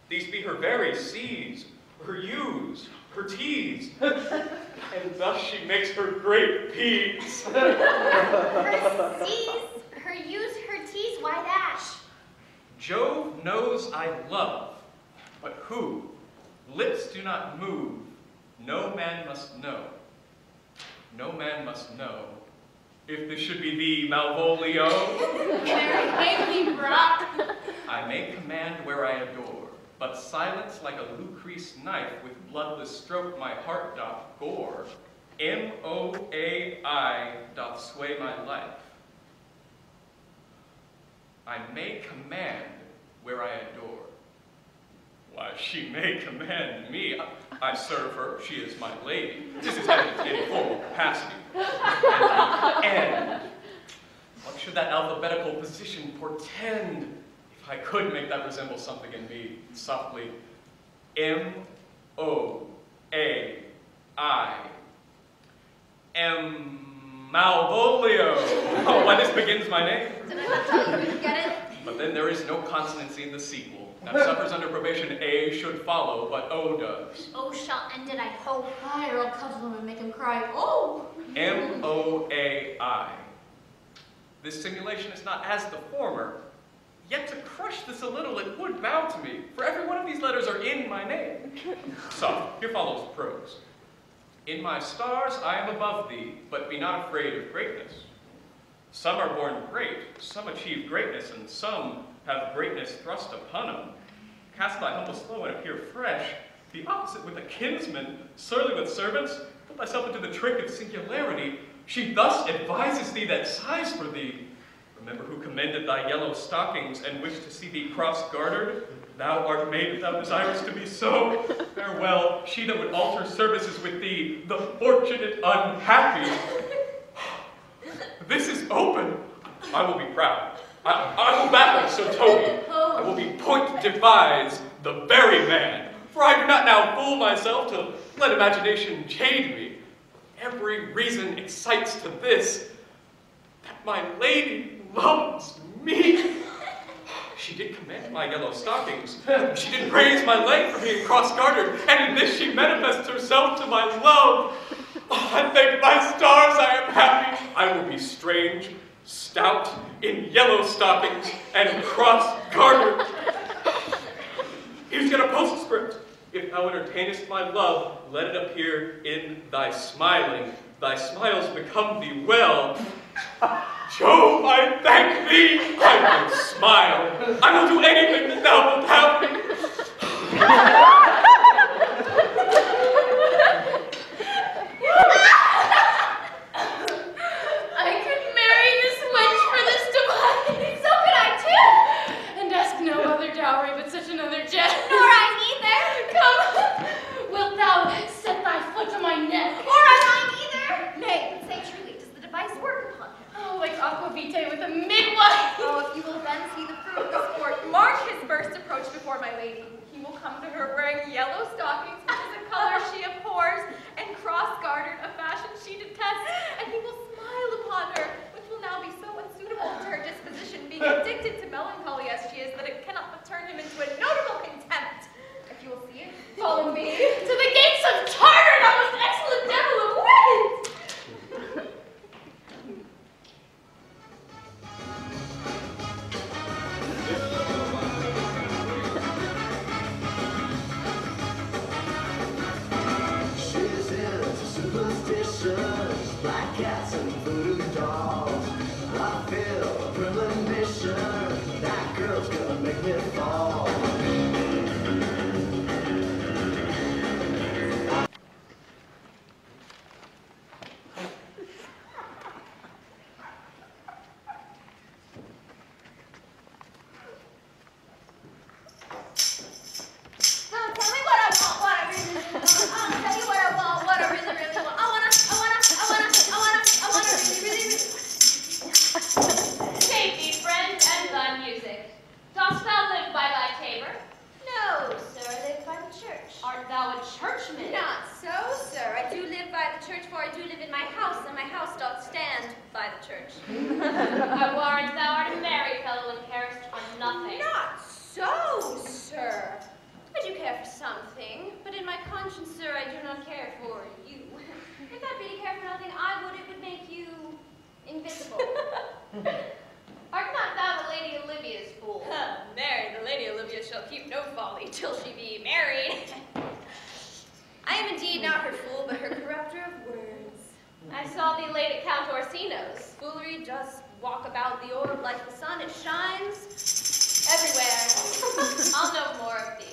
I: These be her very C's, her U's, her T's, and thus she makes her great P's.
H: Her C's, her U's, her T's, why that?
I: Jove knows I love, but who? Lips do not move, no man must know. No man must know. If this should be thee, Malvolio,
G: Very gaily brought.
I: I may command where I adore, but silence like a Lucrece knife with bloodless stroke my heart doth gore. M-O-A-I doth sway my life. I may command where I adore. Why, she may command me. I serve her, she is my lady. This is evident in any formal capacity. And what should that alphabetical position portend? If I could make that resemble something in me, softly, M-O-A-I. Malvolio. Oh, why this begins my name.
H: Did I not tell you to get it?
I: But then there is no consonancy in the sequel. That suffers under probation A should follow, but O does.
H: Oh, shall end it, I hope.
G: Aye, or I'll cuddle him and make him cry, oh!
I: M-O-A-I. This simulation is not as the former, yet to crush this a little it would bow to me, for every one of these letters are in my name. So, here follows prose. In my stars I am above thee, but be not afraid of greatness. Some are born great, some achieve greatness, and some have greatness thrust upon them. Cast thy humble slow and appear fresh, the opposite with a kinsman, surly with servants, put thyself into the trick of singularity. She thus advises thee that sighs for thee. Remember who commended thy yellow stockings and wished to see thee cross-gartered? Thou art made if thou desirest to be so. Farewell, she that would alter services with thee, the fortunate unhappy. This is open. I will be proud. I will battle Sir Toby. I will be point devise, the very man. For I do not now fool myself to let imagination jade me. Every reason excites to this, that my lady loves me. She did commend my yellow stockings. She did praise my leg for being cross-gartered, and in this she manifests herself to my love. Oh, I thank my stars I am happy. I will be strange, stout, in yellow stockings, and cross-gartered. Here's yet a postscript. If thou entertainest my love, let it appear in thy smiling. Thy smiles become thee well. Jove, I thank thee. I will smile. I will do anything that thou wilt have me.
G: I could marry this wench for this device. So could I too. And ask no other dowry but such another gem.
H: Nor I neither.
G: Come, wilt thou set thy foot on my neck?
H: Or I neither. Nay, but say truly, does the device work upon him?
G: Oh, like aquavitae with a midwife.
M: Oh, if you will then see the fruit of the sport, mark his first approach before my lady. He will come to her wearing yellow stockings, which is a color she abhors, and cross-gartered, a fashion she detests, and he will smile upon her, which will now be so unsuitable to her disposition, being addicted to melancholy as she is, that it cannot but turn him into a notable contempt. If you will see it, follow me.
G: To the gates of Tartar, thou most excellent devil of wit!
J: withal.
D: I warrant thou art a merry fellow and carest for nothing.
H: Not so, sir. I do care for something, but in my conscience, sir, I do not care for you. If that be to care for nothing, it would make you invisible. Art not thou the Lady Olivia's fool?
E: Marry, the Lady Olivia shall keep no folly till she be married. I am indeed not her fool, but her corrupter of words.
D: I saw thee late at Count Orsino's.
E: Foolery does walk about the orb like the sun, it shines everywhere.
D: I'll know more of thee.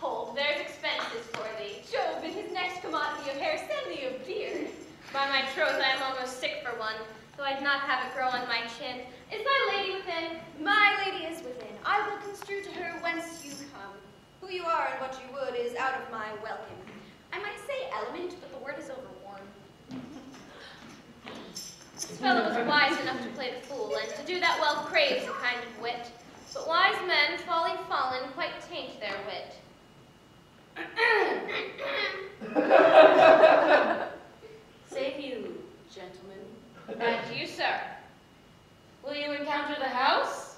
D: Hold, there's expenses for thee.
H: Jove, in his next commodity of hair, send thee a beard.
D: By my troth, I am almost sick for one, though I'd not have it grow on my chin. Is thy lady within?
H: My lady is within. I will construe to her whence you come. Who you are and what you would is out of my welcome. I might say element, but the word is overworn.
D: This fellow was wise enough to play the fool, and to do that well craves a kind of wit. But wise men, falling fallen, quite taint their wit.
G: Save you, gentlemen.
D: And you, sir.
G: Will you encounter the house?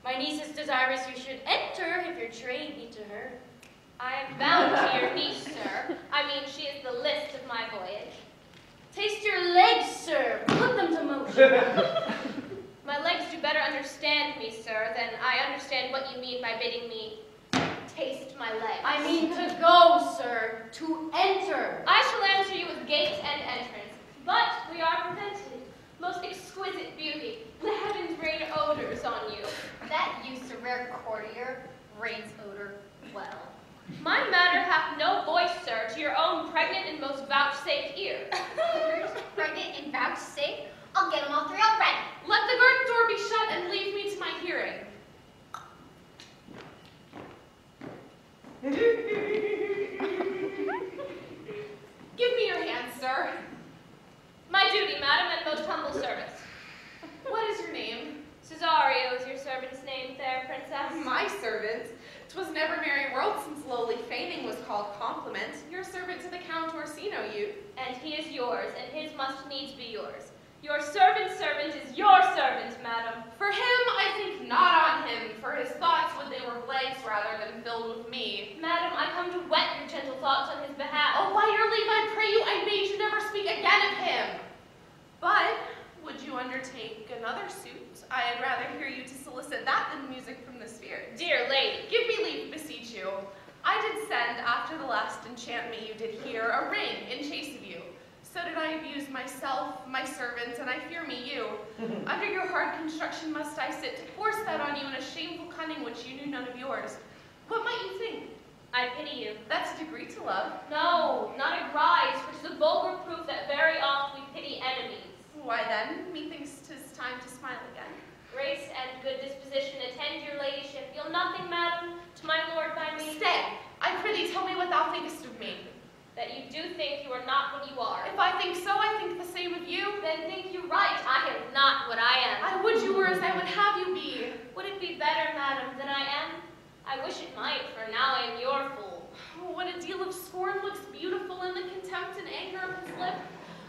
G: My niece is desirous you should enter if your trade be to her.
D: I am bound to your niece, sir. I mean, she is the list of my voyage.
G: Taste your legs, sir. Put them to motion.
D: My legs do better understand me, sir, than I understand what you mean by bidding me taste my legs.
G: I mean to go, sir. To enter.
D: I shall answer you with gate and entrance, but we are prevented. Most exquisite beauty. The heavens rain odors on you.
H: That use a rare courtier rains odor well.
D: My matter hath no voice, sir, to your own pregnant and most vouchsafed ear.
H: Pregnant and vouchsafed? I'll get them all three already.
N: Let the garden door be shut and leave me to my hearing. Give me your hand, sir.
D: My duty, madam, and most humble service.
N: What is your name?
D: Cesario is your servant's name, fair princess.
N: My servant? 'Twas never merry world since lowly feigning was called compliment. Your servant to the Count Orsino, you.
D: And he is yours, and his must needs be yours. Your servant's servant is your servant, madam.
N: For him, I think not on him, for his thoughts would they were blanks rather than filled with me.
D: Madam, I come to whet your gentle thoughts on his behalf.
N: Oh, by your leave, I pray you, I made you never speak again of him. But, would you undertake another suit? I'd rather hear you to solicit that than music from the spheres.
D: Dear lady,
N: give me leave, beseech you. I did send, after the last enchantment you did hear, a ring in chase of you. So did I abuse myself, my servants, and I fear me you. Under your hard construction must I sit to force that on you in a shameful cunning which you knew none of yours. What might you think?
D: I pity you.
N: That's a degree to love.
D: No, not a rise, for 'tis a vulgar proof that very oft we pity enemies.
N: Why then, methinks 'tis time to smile again.
D: Grace and good disposition attend your ladyship. Feel nothing, madam, to my lord by me.
N: Stay, I prithee tell me what thou thinkest of me.
D: That you do think you are not what you are.
N: If I think so, I think the same of you.
D: Then think you right. I am not what I am.
N: I would you were as I would have you be.
D: Would it be better, madam, than I am? I wish it might, for now I am your fool.
N: Oh, what a deal of scorn looks beautiful in the contempt and anger of his lip.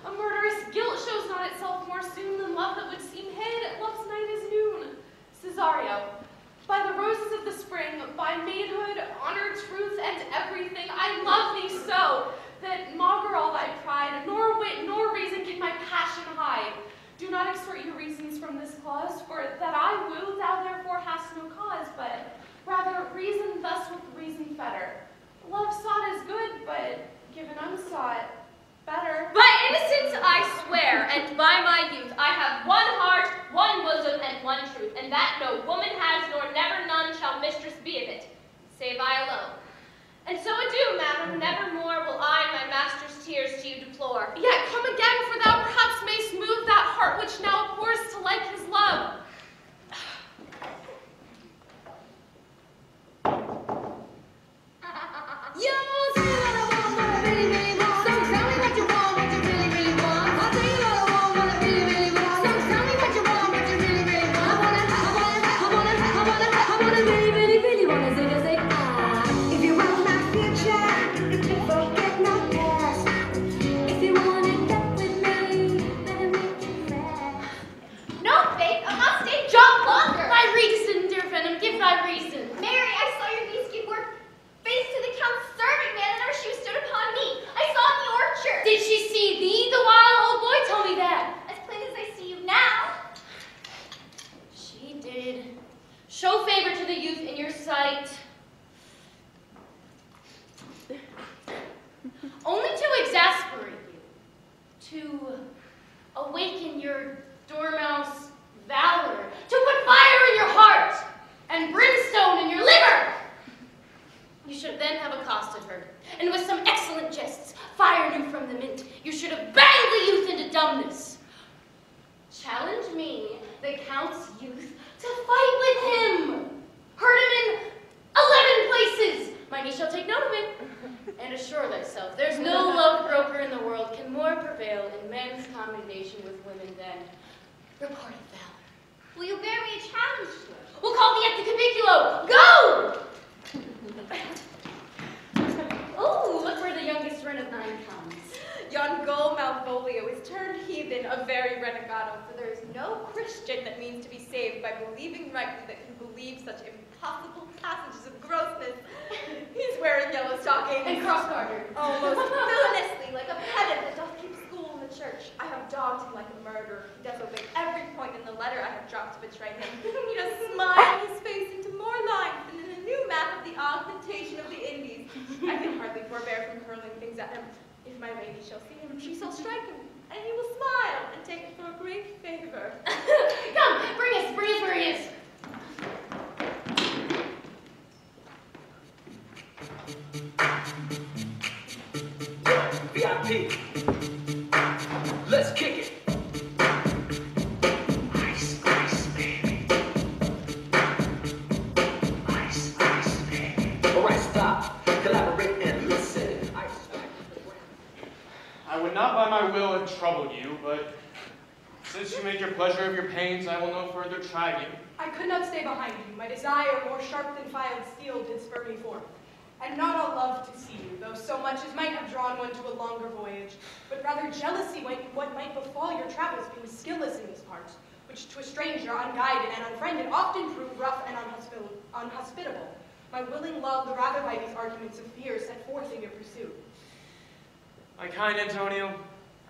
N: A murderous guilt shows not itself more soon than love that would seem hid at love's night as noon. Cesario, by the roses of the spring, by maidhood, honor, truth, and everything, I love thee so, that maugre all thy pride, nor wit nor reason can my passion hide. Do not extort your reasons from this clause, for that I woo, thou therefore hast no cause, but rather reason thus with reason fetter. Love sought is good, but given unsought, better.
D: By innocence I swear, and by my youth, I have one heart, one bosom, and one truth. and that no woman has, nor never none shall mistress be of it, save I alone. And so adieu, madam, nevermore will I my master's tears to you deplore.
N: Yet come again, for thou perhaps mayst move that heart which now abhors to like his love. Give thy reason.
H: Mary, I saw your niece give face to the Count's serving man, and her shoe stood upon me. I saw it in the orchard.
G: Did she see thee the while, old boy? Tell me that.
H: As plain as I see you now.
G: She did. Show favor to the youth in your sight. Only to exasperate you. To awaken your dormouse valor. To put fire in your heart. And brimstone in your liver! You should then have accosted her, and with some excellent jests, fire new from the mint, you should have banged the youth into dumbness. Challenge me, the Count's youth, to fight with him! Hurt him in 11 places! My niece shall take note of it. And assure thyself, there's no love broker in the world can more prevail in men's commendation with women than reported valor.
H: Will you bear me a challenge to it?
G: We'll call thee at the capicolo. Go! Oh, look where the youngest wren of thine comes.
A: Yon gull Malvolio is turned heathen, a very renegado, for there is no Christian that means to be saved by believing rightly that can believe such impossible passages of grossness. He's wearing yellow stockings.
G: And cross-gartered.
A: Oh, most villainously, like a pedant that doth keep school in the church. I have dogged him like a murderer. He does obey every point in the letter I have dropped to betray him. He does smile his face into more lines than in a new map of the augmentation of the Indies. I can hardly forbear from hurling things at him. If my lady shall see him, she shall strike him, and he will smile and take it for a great favor.
G: Come, bring us where he is.
J: VIP. Let's kick it. Ice, ice, baby. Ice, ice, baby. All right, stop. Collaborate and listen. Ice,
K: I would not by my will have troubled you, but since you made your pleasure of your pains, I will no further try you.
L: I could not stay behind you. My desire, more sharp than filed steel, did spur me forth. And not all love to see you, though so much as might have drawn one to a longer voyage, but rather jealousy what might befall your travels, being skillless in these parts, which to a stranger, unguided and unfriended, often prove rough and unhospitable. My willing love, the rather by these arguments of fear, set forth in your pursuit.
K: My kind Antonio,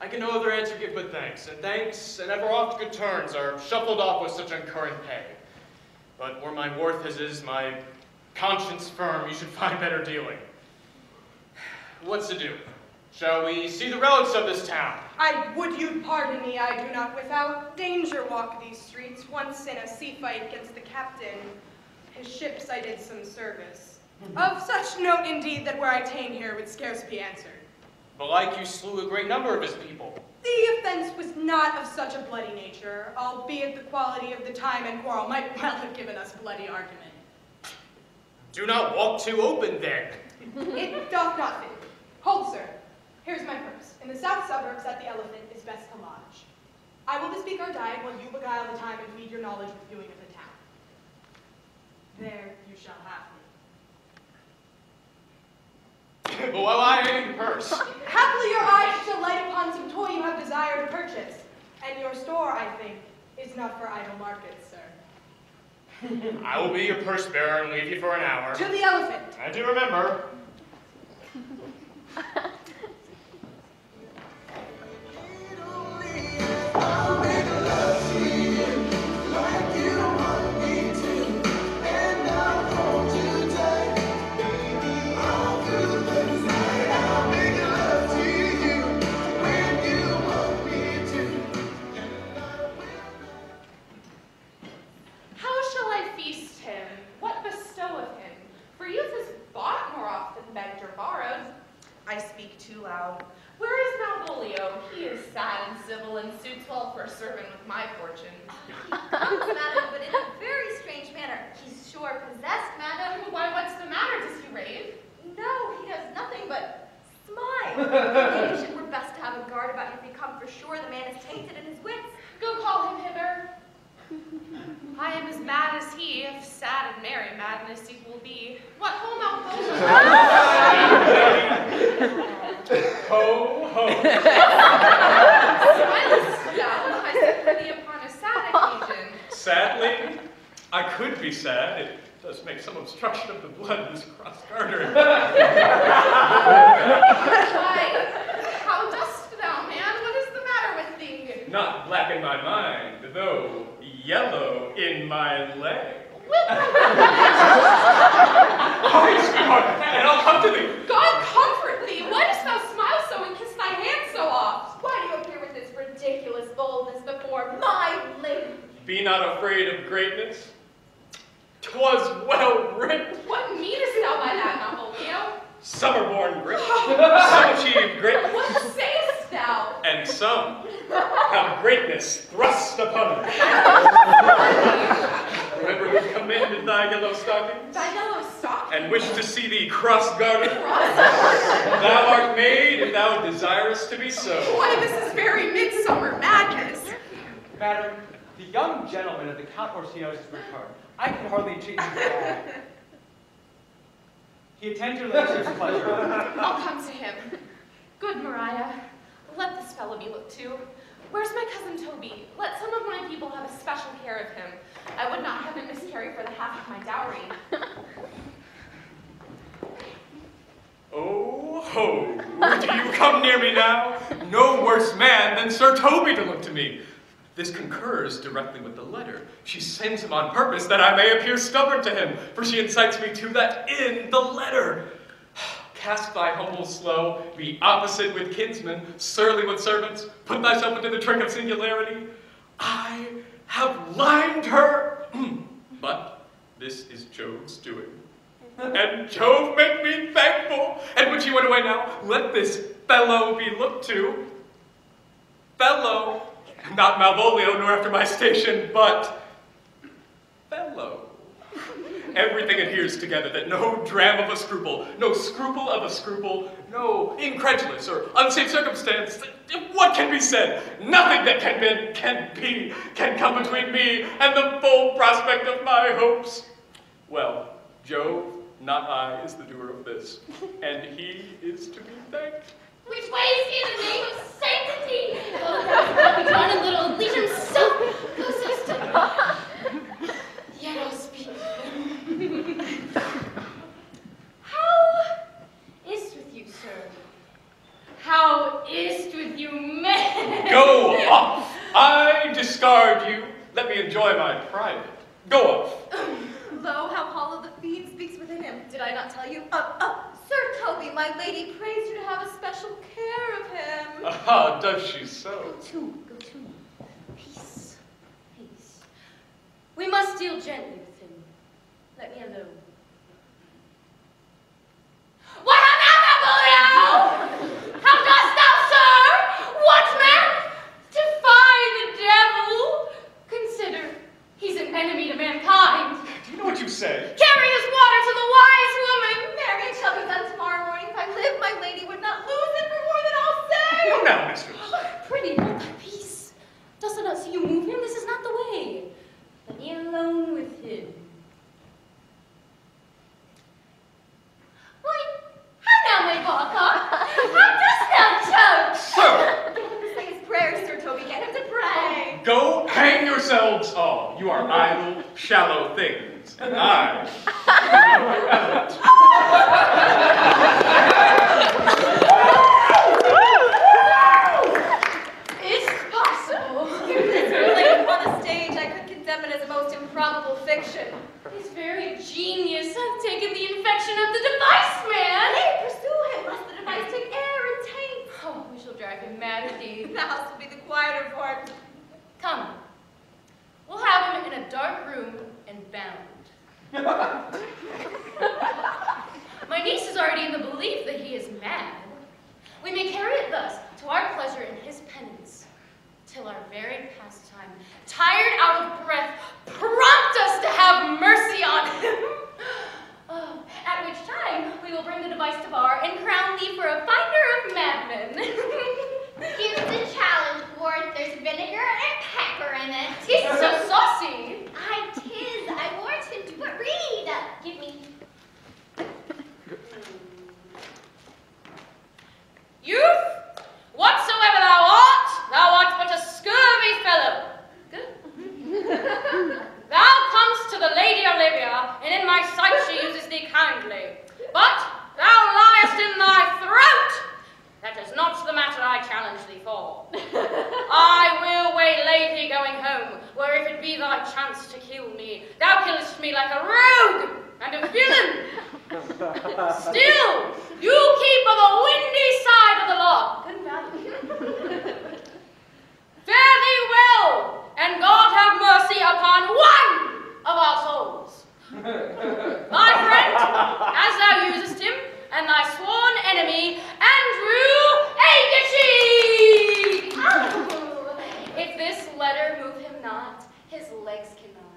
K: I can no other answer give but thanks, and ever oft good turns are shuffled off with such uncurrent pay. But where my worth is my conscience firm, you should find better dealing. What's to do? Shall we see the relics of this town?
L: I would you'd pardon me, I do not without danger walk these streets. Once in a sea fight against the captain, his ships I did some service. Of such note indeed that were I ta'en here would scarce be answered.
K: Belike you slew a great number of his people.
L: The offense was not of such a bloody nature, albeit the quality of the time and quarrel might well have given us bloody argument.
K: Do not walk too open then.
L: It doth not fit. Hold, sir. Here's my purse. In the south suburbs at the Elephant is best to lodge. I will bespeak our diet while you beguile the time and feed your knowledge with viewing of the town. There you shall have me.
K: But while I aim the purse.
L: Haply your eyes shall light upon some toy you have desire to purchase, and your store, I think, is not for idle markets, sir.
K: I will be your purse bearer and leave you for an hour.
L: To the Elephant.
K: I do remember.
F: I'll make love to you like you want me to, and I'll hold you tight, baby, all through the night. I'll make love to you when you want me to, and I will.
M: He comes, madam, but in a very strange manner. He's sure possessed, madam.
N: Why, what's the matter? Does he rave?
M: No, he does nothing but smile. Maybe it were best to have a guard about you if we come for sure the man is tainted in his wits.
N: Go call him hither. I am as mad as he, if sad and merry madness equal be. What ho, Malvolio?
I: Ho, ho.
N: Silence, thou, I sent thee upon a sad occasion.
I: Sadly, I could be sad. It does make some obstruction of the blood in this cross-garter.
N: Why, how dost thou, man? What is the matter with thee?
I: Not black in my mind, though yellow in my leg. Hurry, sweetheart, and I'll come to thee.
N: God comfort thee! Why dost thou smile so and kiss thy hand so oft?
M: Why do you appear with this ridiculous boldness before my lady?
I: Be not afraid of greatness. 'Twas well written.
N: What meanest thou by that, Malvolio?
I: Some are born great, some achieve great,
N: What sayest thou?
I: and some have greatness thrust upon them. Remember who commended thy yellow stockings?
N: Thy yellow stockings?
I: And wished to see thee cross-gartered? Thou art made, if thou desirest to be so.
N: Why, this is very midsummer madness.
O: Madam, the young gentleman of the Count Orsino's has returned. I can hardly treat him well. He attends your ladyship's pleasure.
N: I'll come to him. Good Mariah, let this fellow be looked to. Where's my cousin Toby? Let some of my people have a special care of him. I would not have him miscarry for the half of my dowry.
I: Oh ho! Do you come near me now? No worse man than Sir Toby to look to me. This concurs directly with the letter. She sends him on purpose that I may appear stubborn to him, for she incites me to that in the letter. Cast thy humble slow, be opposite with kinsmen, surly with servants, put thyself into the trick of singularity. I have lined her, but this is Jove's doing. And Jove make me thankful. And when she went away now, let this fellow be looked to. Fellow. Not Malvolio, nor after my station, but fellow. Everything adheres together, that no dram of a scruple, no scruple of a scruple, no incredulous or unsafe circumstance. What can be said? Nothing that can come between me and the full prospect of my hopes. Well, Jove, not I, is the doer of this, and he is to be thanked.
D: Which way is he in the name of sanctity? Oh, that will be done a little legion self possessed. Yet I'll speak. How is't with you, sir? How is't with you, men?
I: Go off! I discard you. Let me enjoy my private. Go off.
M: Lo, how hollow the fiend speaks within him. Did I not tell you? Sir Toby, my lady prays you to have a special care of him.
I: Ah, does she so?
G: Go to. Peace. Peace. We must deal gently with him. Let me alone.
D: What now, Malvolio? How dost thou, sir? What, man?
N: Defy the devil? Consider, he's an enemy to mankind.
I: Do you know what you say?
N: Carry his water to the wise woman.
M: Marry, it shall be done tomorrow morning. If I live, my lady would not lose it for more than I'll say.
I: Well now, mistress.
G: Pretty, hold thy peace. Dost thou not see you move him? This is not the way. Let me alone with him.
D: Why, how now, my Becca? How dost thou choke?
I: Sir!
M: Get him to say his prayers, Sir Toby. Get him to pray.
I: Go hang yourselves all. You are idle, shallow things, and I am irrelevant.
N: It's possible.
M: If this were laid upon a stage, I could condemn it as a most improbable fiction.
N: His very genius hath taken the infection of the device, man.
M: Nay, pursue him, lest the device take air and taint.
N: Oh, we shall drive him mad indeed.
M: The house will be the quieter for him.
G: Come. We'll have him in a dark room and bound. My niece is already in the belief that he is mad. We may carry it thus, to our pleasure and his penance. till our very pastime, tired out of breath, prompt us to have mercy on him. Oh, at which time we will bring the device to bar and crown thee for a finder of madmen.
H: Here's the challenge board. There's vinegar and pepper in it.
G: He's so saucy.
H: I warned him to but read. Give me.
G: Youth, whatsoever thou art but a scurvy fellow. Good. Thou comest to the Lady Olivia, and in my sight she uses thee kindly. But thou liest in thy throat. That is not the matter I challenge thee for. I will waylay thee going home, where if it be thy chance to kill me, thou killest me like a rogue and a villain. Still, you keep on the windy side of the law. Good value. Fare thee well, and God have mercy upon one of our souls. Thy friend, as thou usest him, and thy sworn enemy, Andrew Agatchi!
H: Oh.
G: If this letter move him not, his legs cannot.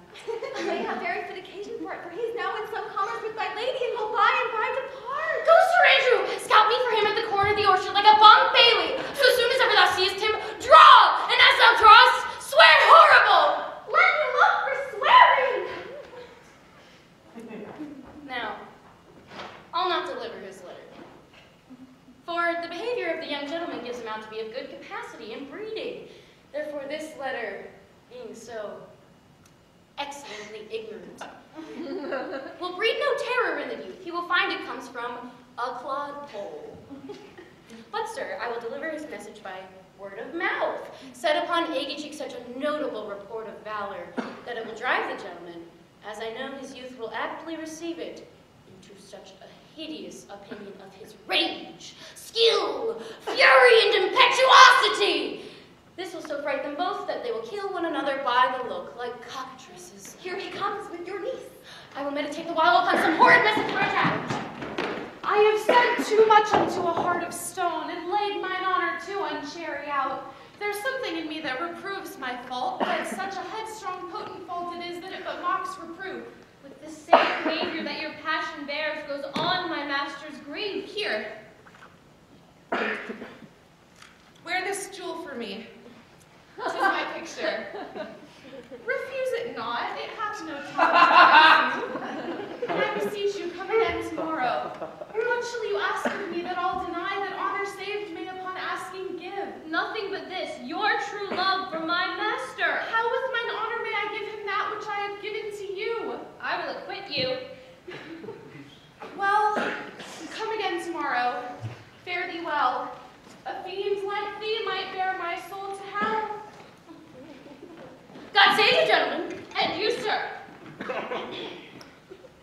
M: I have very fit occasion for it, for he is now in some commerce with thy lady, and will by and by depart.
G: Go, Sir Andrew, scout me for him at the corner of the orchard like a bum bailey. So soon as ever thou seest him, draw, and as thou drawest, swear horrible.
M: Let him up for swearing.
G: Now, I'll not deliver his letter, for the behavior of the young gentleman gives him out to be of good capacity and breeding. Therefore, this letter, being so excellently ignorant, will breed no terror in the youth. He will find it comes from a clodpole. But, sir, I will deliver his message by word of mouth, set upon Agatchik such a notable report of valor, that it will drive the gentleman, as I know his youth will aptly receive it, into such a hideous opinion of his rage, skill, fury, and impetuosity. This will so frighten them both that they will kill one another by the look, like cockatrices.
M: Here he comes with your niece.
G: I will meditate the while upon some horrid message for a challenge.
N: I have said too much unto a heart of stone, and laid mine honor too unchary out. There's something in me that reproves my fault, but such a headstrong, potent fault it is that it but mocks reproof.
D: With the same behavior that your passion bears goes on my master's grief.
N: Here. Wear this jewel for me. 'Tis my picture. Refuse it not, it hath no time. And I beseech you, come again tomorrow. What shall you ask of me that I'll deny that honor saved me upon asking give?
D: Nothing but this, your true love for my master.
N: How with mine honor may I give him that which I have given to you?
D: I will acquit you.
N: Well, come again tomorrow. Fare thee well. A fiend like thee might bear my soul to hell.
G: God save you, gentlemen.
D: And you, sir.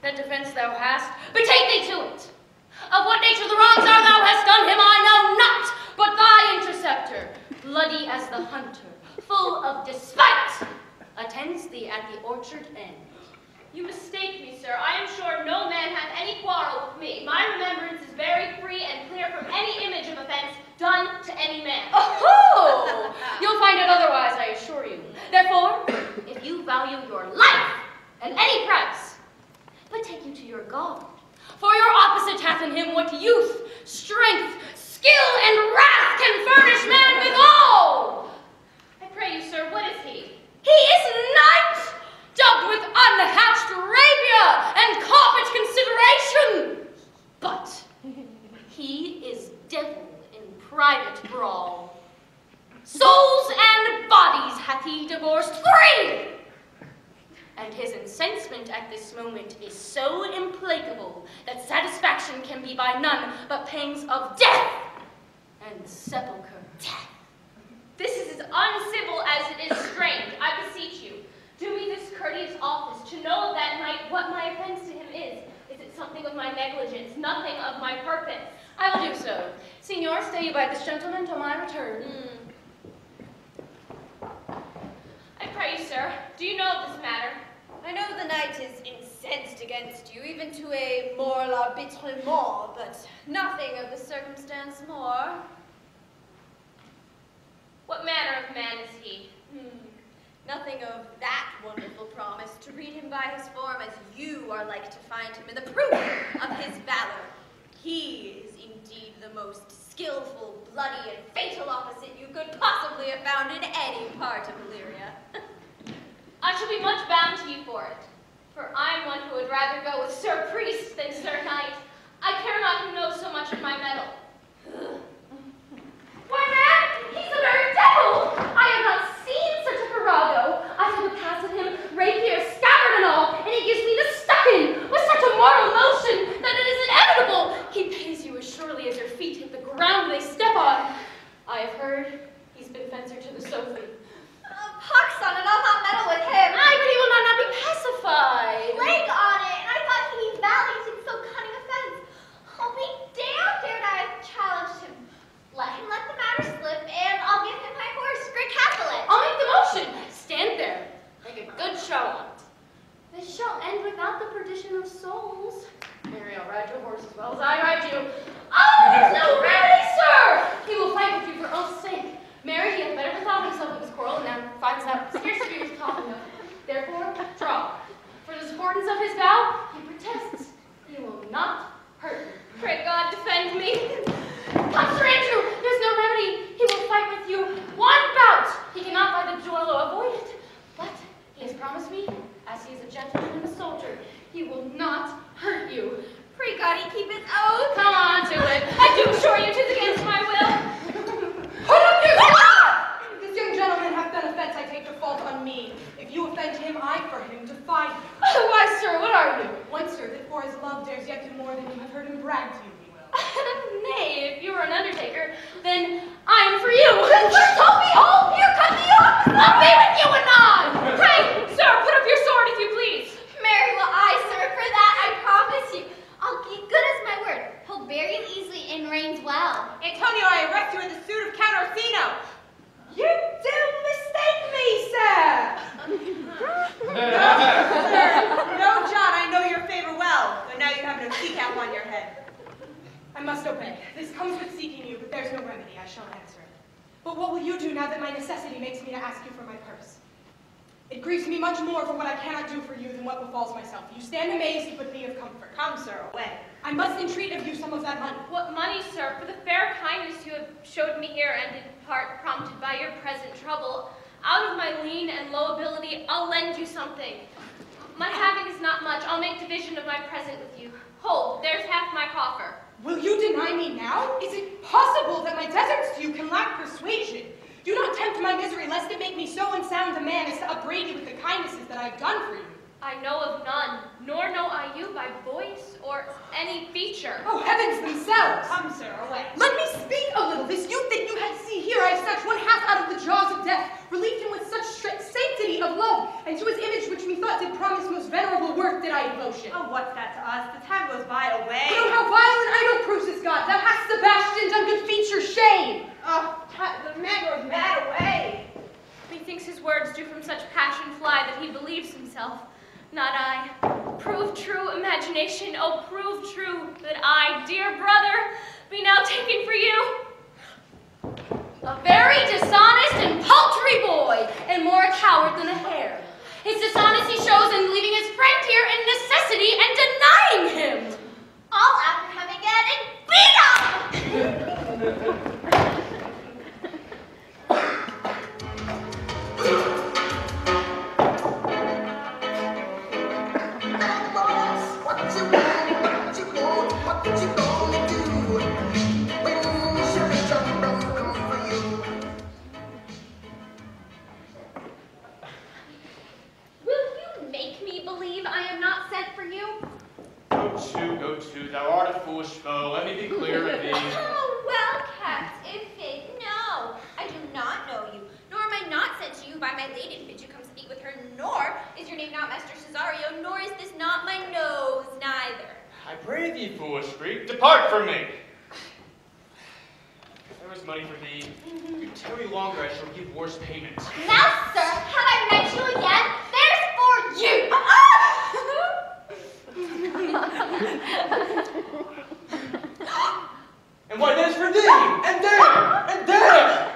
G: That defense thou hast, betake thee to it. Of what nature the wrongs are thou hast done him, I know not, but thy interceptor, bloody as the hunter, full of despite, attends thee at the orchard end.
D: You mistake me, sir. I am sure no man hath any quarrel with me. My remembrance is very free and clear from any image of offense done to any man.
G: Oh! You'll find it otherwise, I assure you. Therefore, if you value your life at any price, betake you to your God. For your opposite hath in him what youth, strength, skill, and wrath can furnish man withal.
D: I pray you, sir, what is he?
G: He is knight, dubbed with unhatched rapier and carpet consideration. But he is devil in private brawl. Souls and bodies hath he divorced 3. And his incensement at this moment is so implacable that satisfaction can be by none but pangs of death and sepulchre.
D: This is as uncivil as it is strange. I beseech you, do me this courteous office to know of that night what my offense to him is. Is it something of my negligence, nothing of my purpose?
G: I will do so. Signor, stay you by this gentleman till my return.
D: I pray you, sir, do you know of this matter?
E: I know the knight is incensed against you, even to a moral arbitrement, but nothing of the circumstance more.
D: What manner of man is he?
H: Nothing of that wonderful promise to read him by his form as you are like to find him in the proof of his valor. He is indeed the most skillful, bloody, and fatal opposite you could possibly have found in any part of Illyria.
D: I shall be much bound to you for it, for I am one who would rather go with Sir Priest than Sir Knight. I care not who knows so much of my mettle.
G: Why, man, he's a very devil! I have not seen such a virago. I took a pass at him, rapier, scabbard and all, and he gives me the stuck-in with such a mortal motion that it is inevitable. He pays you as surely as your feet hit the ground they step on. I have heard he's been fencer to the Sophie.
H: Pox on it, I'll not meddle with him.
G: Aye, but he will not be pacified.
H: Plague on it, and I thought he mean valiant in so cunning offense. I'll be damned dared I have challenged him. Let him let the matter slip, and I'll give him my horse, Great Capulet.
G: I'll make the motion. Stand there. Make a good show on it. This shall end without the perdition of souls. Mary, I'll ride your horse as well as I ride you. Oh, there's no remedy, sir! He will fight with you for oath's sake. Mary, he hath better bethought himself of his quarrel, and now finds out scarce to be was talking of. Therefore, draw. For the importance of his vow, he protests he will not hurt you.
D: Pray God defend me.
G: Come, Sir Andrew, there's no remedy. He will fight with you one bout. He cannot by the Duello avoid it. But he has promised me, as he is a gentleman and a soldier, he will not hurt you.
H: Pray God he keep his oath.
G: Come on to it.
D: I do assure you 'tis against my will.
L: Put up your sword! This young gentleman hath done offense, I take the fault on me. If you offend him, I for him defy you.
G: Why, sir, what are you?
L: One, sir, that for his love dares yet do more than you have heard him brag to you, he will.
G: Nay, if you are an undertaker, then I am for you.
H: Toby, hold! Here come the ox!
G: I'll be with you anon!
D: Pray, sir, put up your sword if you please.
H: Marry will I, sir, for that I promise you. I'll be good as my word. He'll bear you easily and reigns well.
A: Antonio, I arrest you in the suit of Count Orsino.
L: You do mistake me, sir!
A: No, John, I know your favor well, but now you have no sea cap on your head.
L: I must obey. This comes with seeking you, but there's no remedy. I shall answer it. But what will you do now that my necessity makes me to ask you for my purse? It grieves me much more for what I cannot do for you than what befalls myself. You stand amazed, but be of comfort.
A: Come, sir, away.
L: I must entreat of you some of that money.
D: What money, sir, for the fair kindness you have showed me here, and in part prompted by your present trouble. Out of my lean and low ability, I'll lend you something. My having is not much. I'll make division of my present with you. Hold, there's half my coffer.
L: Will you deny me now? Is it possible that my deserts to you can lack persuasion? Do not tempt my misery, lest it make me so unsound a man as to upbraid you with the kindnesses that I have done for you.
D: I know of none, nor know I you by voice or any feature.
L: Oh, heavens themselves!
A: Come, sir, away.
L: Let me speak a little. This youth that you had see here, I snatched one half out of the jaws of death, relieved him with such sanctity of love, and to his image which methought did promise most venerable work did I devotion.
A: Oh, what's that to us? The time goes by, away.
L: Oh, how vile and idle proves God! Thou hast Sebastian done good feature shame!
A: Oh, the man goes mad, away.
D: Methinks his words do from such passion fly that he believes himself. Not I. Prove true imagination, oh, prove true that I, dear brother, be now taken for you.
G: A very dishonest and paltry boy, and more a coward than a hare. His dishonesty shows in leaving his friend here in necessity and denying him.
H: I'll after him again and beat him!
K: Go to, thou art a foolish foe, let me be clear of thee.
H: Oh, well, cats, infant, no. I do not know you, nor am I not sent to you by my lady to bid you come speak with her, nor is your name not Master Cesario, nor is this not my nose, neither.
K: I pray thee, foolish freak, depart from me. There is money for thee. If you tarry longer, I shall give worse payment.
H: Now, sir, have I met you again? There's for you!
K: And why, there's for thee! And there! And there!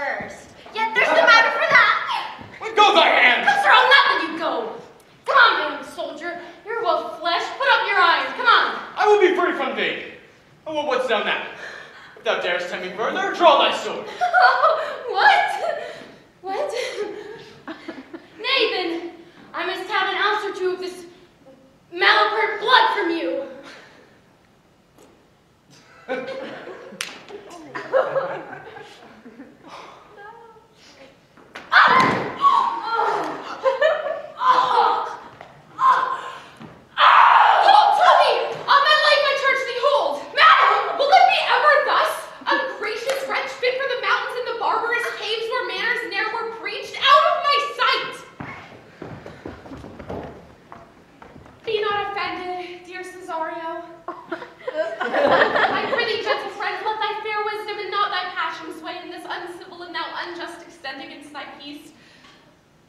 M: first. Yet there's no matter for that.
K: Let go thy hand!
G: Closer, I'll not let you go. Come on, man, soldier. You're well flesh. Put up your irons. Come on.
K: I will be free from thee. Oh, well, what's thou now? If thou darest tempt me further, draw thy sword.
G: What? What? Nay, then, I must have an ounce or two of this malapert blood from you. Toby! On my life I charge thee hold! Madam, will it be ever thus? Ungracious wretch fit for the mountains and the barbarous caves where manners ne'er were preached? Out of my sight! Be not offended, dear Cesario. I prithee, gentle friend, let thy fair wisdom and not thy passion sway in this uncivil and now unjust extend against thy peace.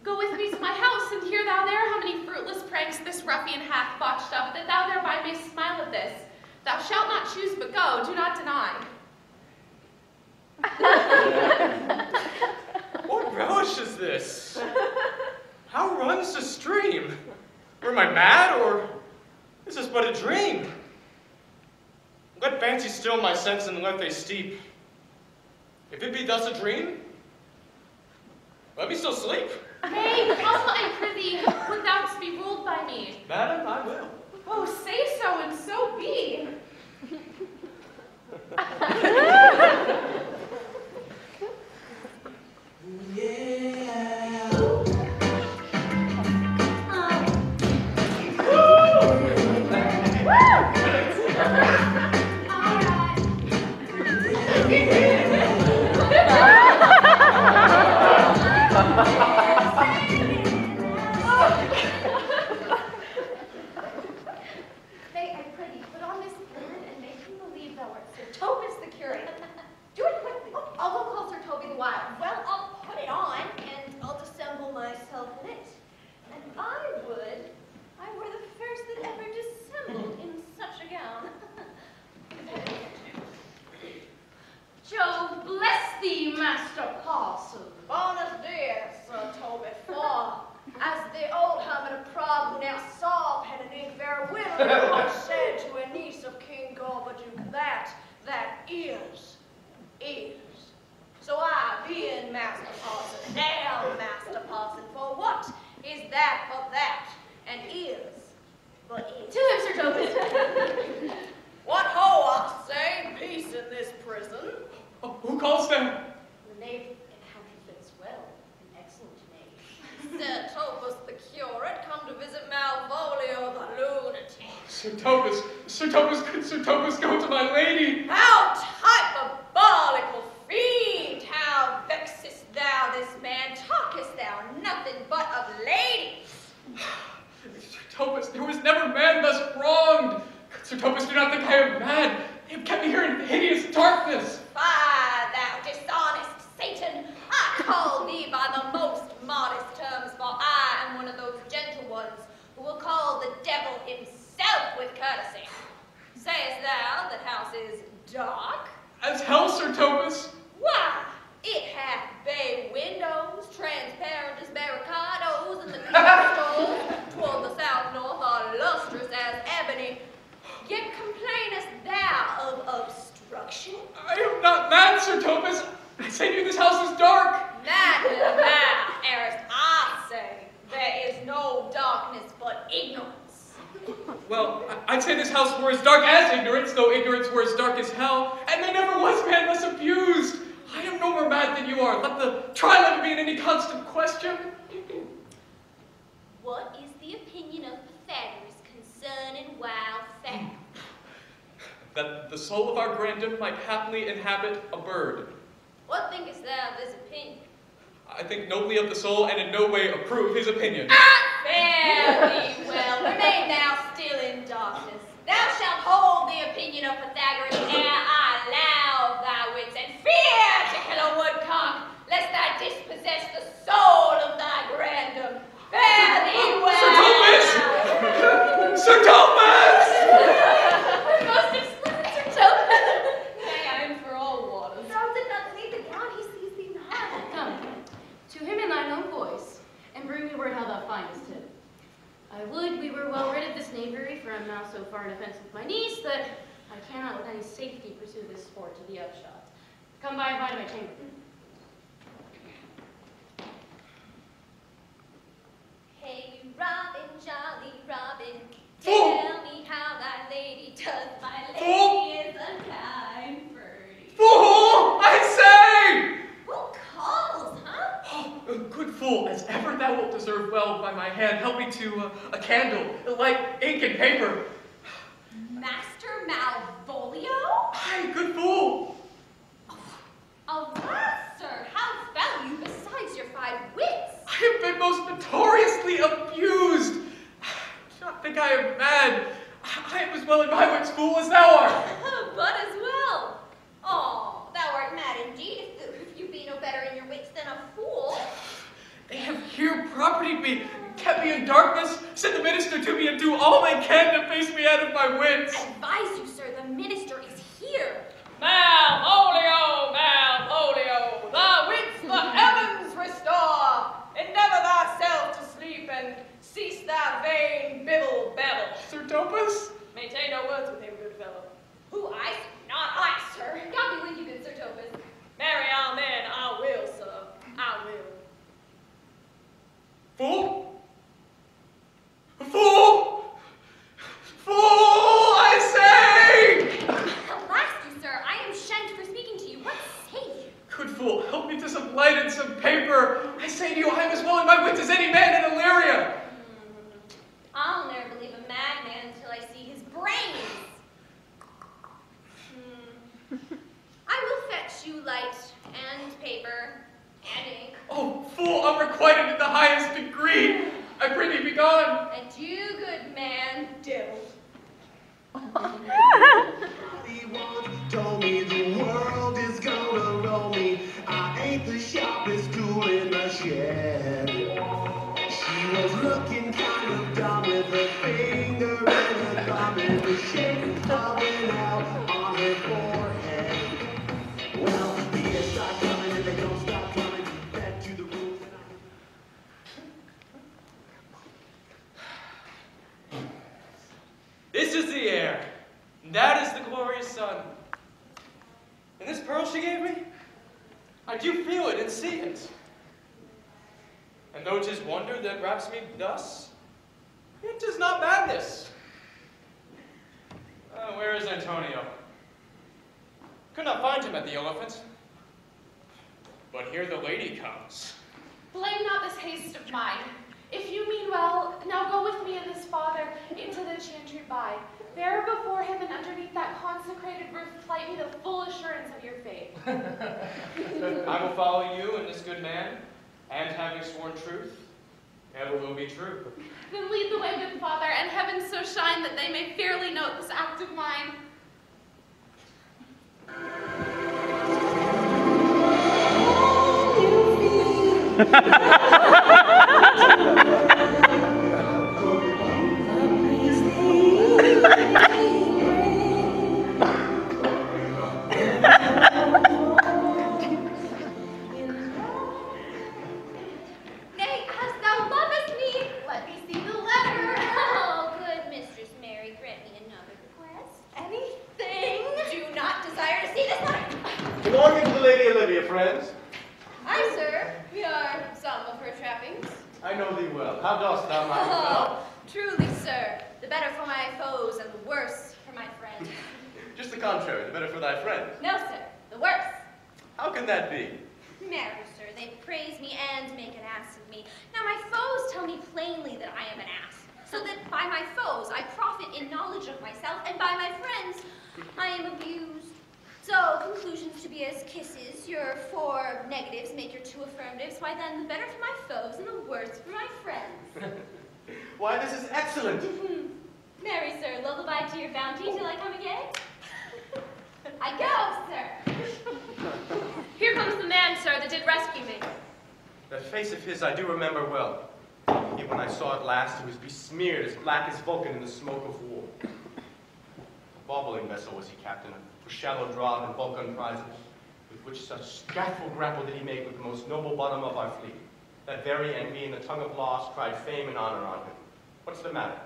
G: Go with me to my house, and hear thou there how many fruitless pranks this ruffian hath botched up, that thou thereby mayst smile at this. Thou shalt not choose but go, do not deny.
K: What relish is this? How runs the stream? Or am I mad, or is this but a dream? Let fancy still my sense and let they steep. If it be thus a dream, let me still sleep.
N: Nay, come, I prithee, when thou be ruled by me.
K: Madam, I will.
N: Oh, say so, and so be.
M: May I prithee put on this linen and make him believe thou art Sir Toby the curate. Do it quickly. I'll go call Sir Toby the while. Well, I'll put it on and I'll dissemble myself in it. And I were the first that ever dissembled in such a gown.
G: Jove bless thee, Master Parson.
M: Honest dear, Sir Toby, for as the old hermit of Prague who now saw pen and ink very willingly once said to a niece of King Gorbaduke that is. So I, being Master Parson, am Master Parson, for what is that but that, and is but is.
G: To him, Sir Toby.
M: What ho, I say, peace in this prison.
K: Oh, who calls them?
M: The knave fits well, an excellent knave. Sir Topus the curate, come to visit Malvolio the lunatic.
K: Sir Toby, could Sir Toby go to my lady?
M: How hyperbolical fiend! How vexest thou this man? Talkest thou nothing but of ladies?
K: Sir Toby, there was never man thus wronged. Sir Toby, do not think I am mad. They have kept me here in hideous darkness.
M: Fie, thou dishonest Satan! I call thee by the most modest terms, for I am one of those gentle ones who will call the devil himself with courtesy. Sayest thou that house is dark?
K: As hell, Sir Topus.
M: Why, it hath bay windows, transparent as barricadoes, and the crystals toward the south-north are lustrous as ebony. Yet complainest thou of obstruction?
K: I am not mad, Sir Topus. I say to you, this house is dark.
M: Madness thou errest, I say. There is no darkness but ignorance.
K: Well, I'd say this house were as dark as ignorance, though ignorance were as dark as hell, and there never was man thus abused. I am no more mad than you are. Let the trial be in any constant question.
H: What is the opinion of Pythagoras concerning wild fowl?
K: That the soul of our grandam might haply inhabit a bird.
M: What thinkest thou of this opinion?
K: I think nobly of the soul, and in no way approve his opinion.
M: Fare thee well. Remain thou still in darkness. Thou shalt hold the opinion of Pythagoras ere I allow thy wits and fear to kill a woodcock, lest thou dispossess the soul of thy grandam. Fare thee well.
K: Sir Thomas! Sir Thomas!
M: Most exquisite Sir Thomas. Nay, I am for all waters. Thou did not leave the gown, he sees thee not.
G: were well rid of this knavery, for I'm now so far in offense with my niece that I cannot with any safety pursue this sport to the upshot. Come by and by to my chamber.
H: Hey, Robin, jolly Robin, tell me how thy lady does. My lady is a kind birdie.
I: Fool! I say!
H: Who calls, huh?
I: Oh, good fool, as ever thou wilt deserve well by my hand, help me to a candle, light ink and paper.
H: Master Malvolio?
I: Aye, good fool.
H: Alas, sir, how fell you besides your 5 wits?
I: I have been most notoriously abused. Do not think I am mad. I am as well in my wits, fool, as thou art.
H: But as well. Oh, thou art mad indeed, if you be no better in your wits than a fool.
I: They have here propertied me, kept me in darkness, sent the minister to me, and do all they can to face me out of my wits.
H: Advise you, sir, the minister is here.
P: Malvolio, Malvolio, the wits the heavens restore. Endeavor thyself to sleep and cease thy vain bibble babble.
I: Sir Topus?
P: Maintain no words with him, good fellow.
H: Who, I? Not I, sir. God be with you, good Sir Topus.
P: Marry, amen, I will, sir, I will.
I: Fool? Fool! Fool, I say!
H: Alas, you, sir, I am shent for speaking to you. What say you?
I: Good fool, help me to some light and some paper. I say to you, I am as well in my wits as any man in Illyria.
H: I'll never believe a madman until I see his brains. I will fetch you light and paper and ink.
I: Oh, fool, unrequited in the highest degree. I pray thee be gone.
H: And you, good man, devil.
F: He once told me the world is gonna roll me. I ain't the sharpest tool in the shed. She was looking kind of dumb with her finger and her thumb in the shape of an L on her forehead. Well, the years start coming and they don't stop coming. Back to the rules and
O: This is the air, and that is the glorious sun. And this pearl she gave me, I do feel it and see it. And though 'tis wonder that wraps me thus, it is not madness. Where is Antonio? Could not find him at the elephant. But here the lady comes.
N: Blame not this haste of mine. If you mean well, now go with me and this father into the chantry by. There before him and underneath that consecrated roof plight me the full assurance of your faith.
O: I will follow you and this good man, and having sworn truth, ever will be true.
N: Then lead the way, good father, and heaven so shine that they may fairly note this act of mine.
H: Nay, as thou lovest me, let me see the letter. Oh, good Mistress Mary, grant me another request. Anything? Do not desire to see this letter.
C: Belonging to the Lady Olivia, friends.
H: Aye, sir. We are some of her trappings.
C: I know thee well. How dost thou, my fellow?
H: Truly, sir, the better for my foes and the worse for my friends.
C: Just the contrary, the better for thy friend.
H: No, sir, the worse.
C: How can that be?
H: Marry, sir, they praise me and make an ass of me. Now my foes tell me plainly that I am an ass, so that by my foes I profit in knowledge of myself, and by my friends I am abused. So conclusions to be as kisses, your 4 negatives make your 2 affirmatives, why then the better for my foes and the worse for my friends.
C: Why, this is excellent.
H: Marry, sir, lullaby to your bounty till I come again. I go, sir.
N: Here comes the man, sir, that did rescue me.
C: That face of his I do remember well. Yet when I saw it last, it was besmeared as black as Vulcan in the smoke of war. A bobbling vessel was he, captain, for shallow draught and Vulcan prizes, with which such strathful grapple did he make with the most noble bottom of our fleet, that very envy and the tongue of loss cried fame and honor on him. What's the matter?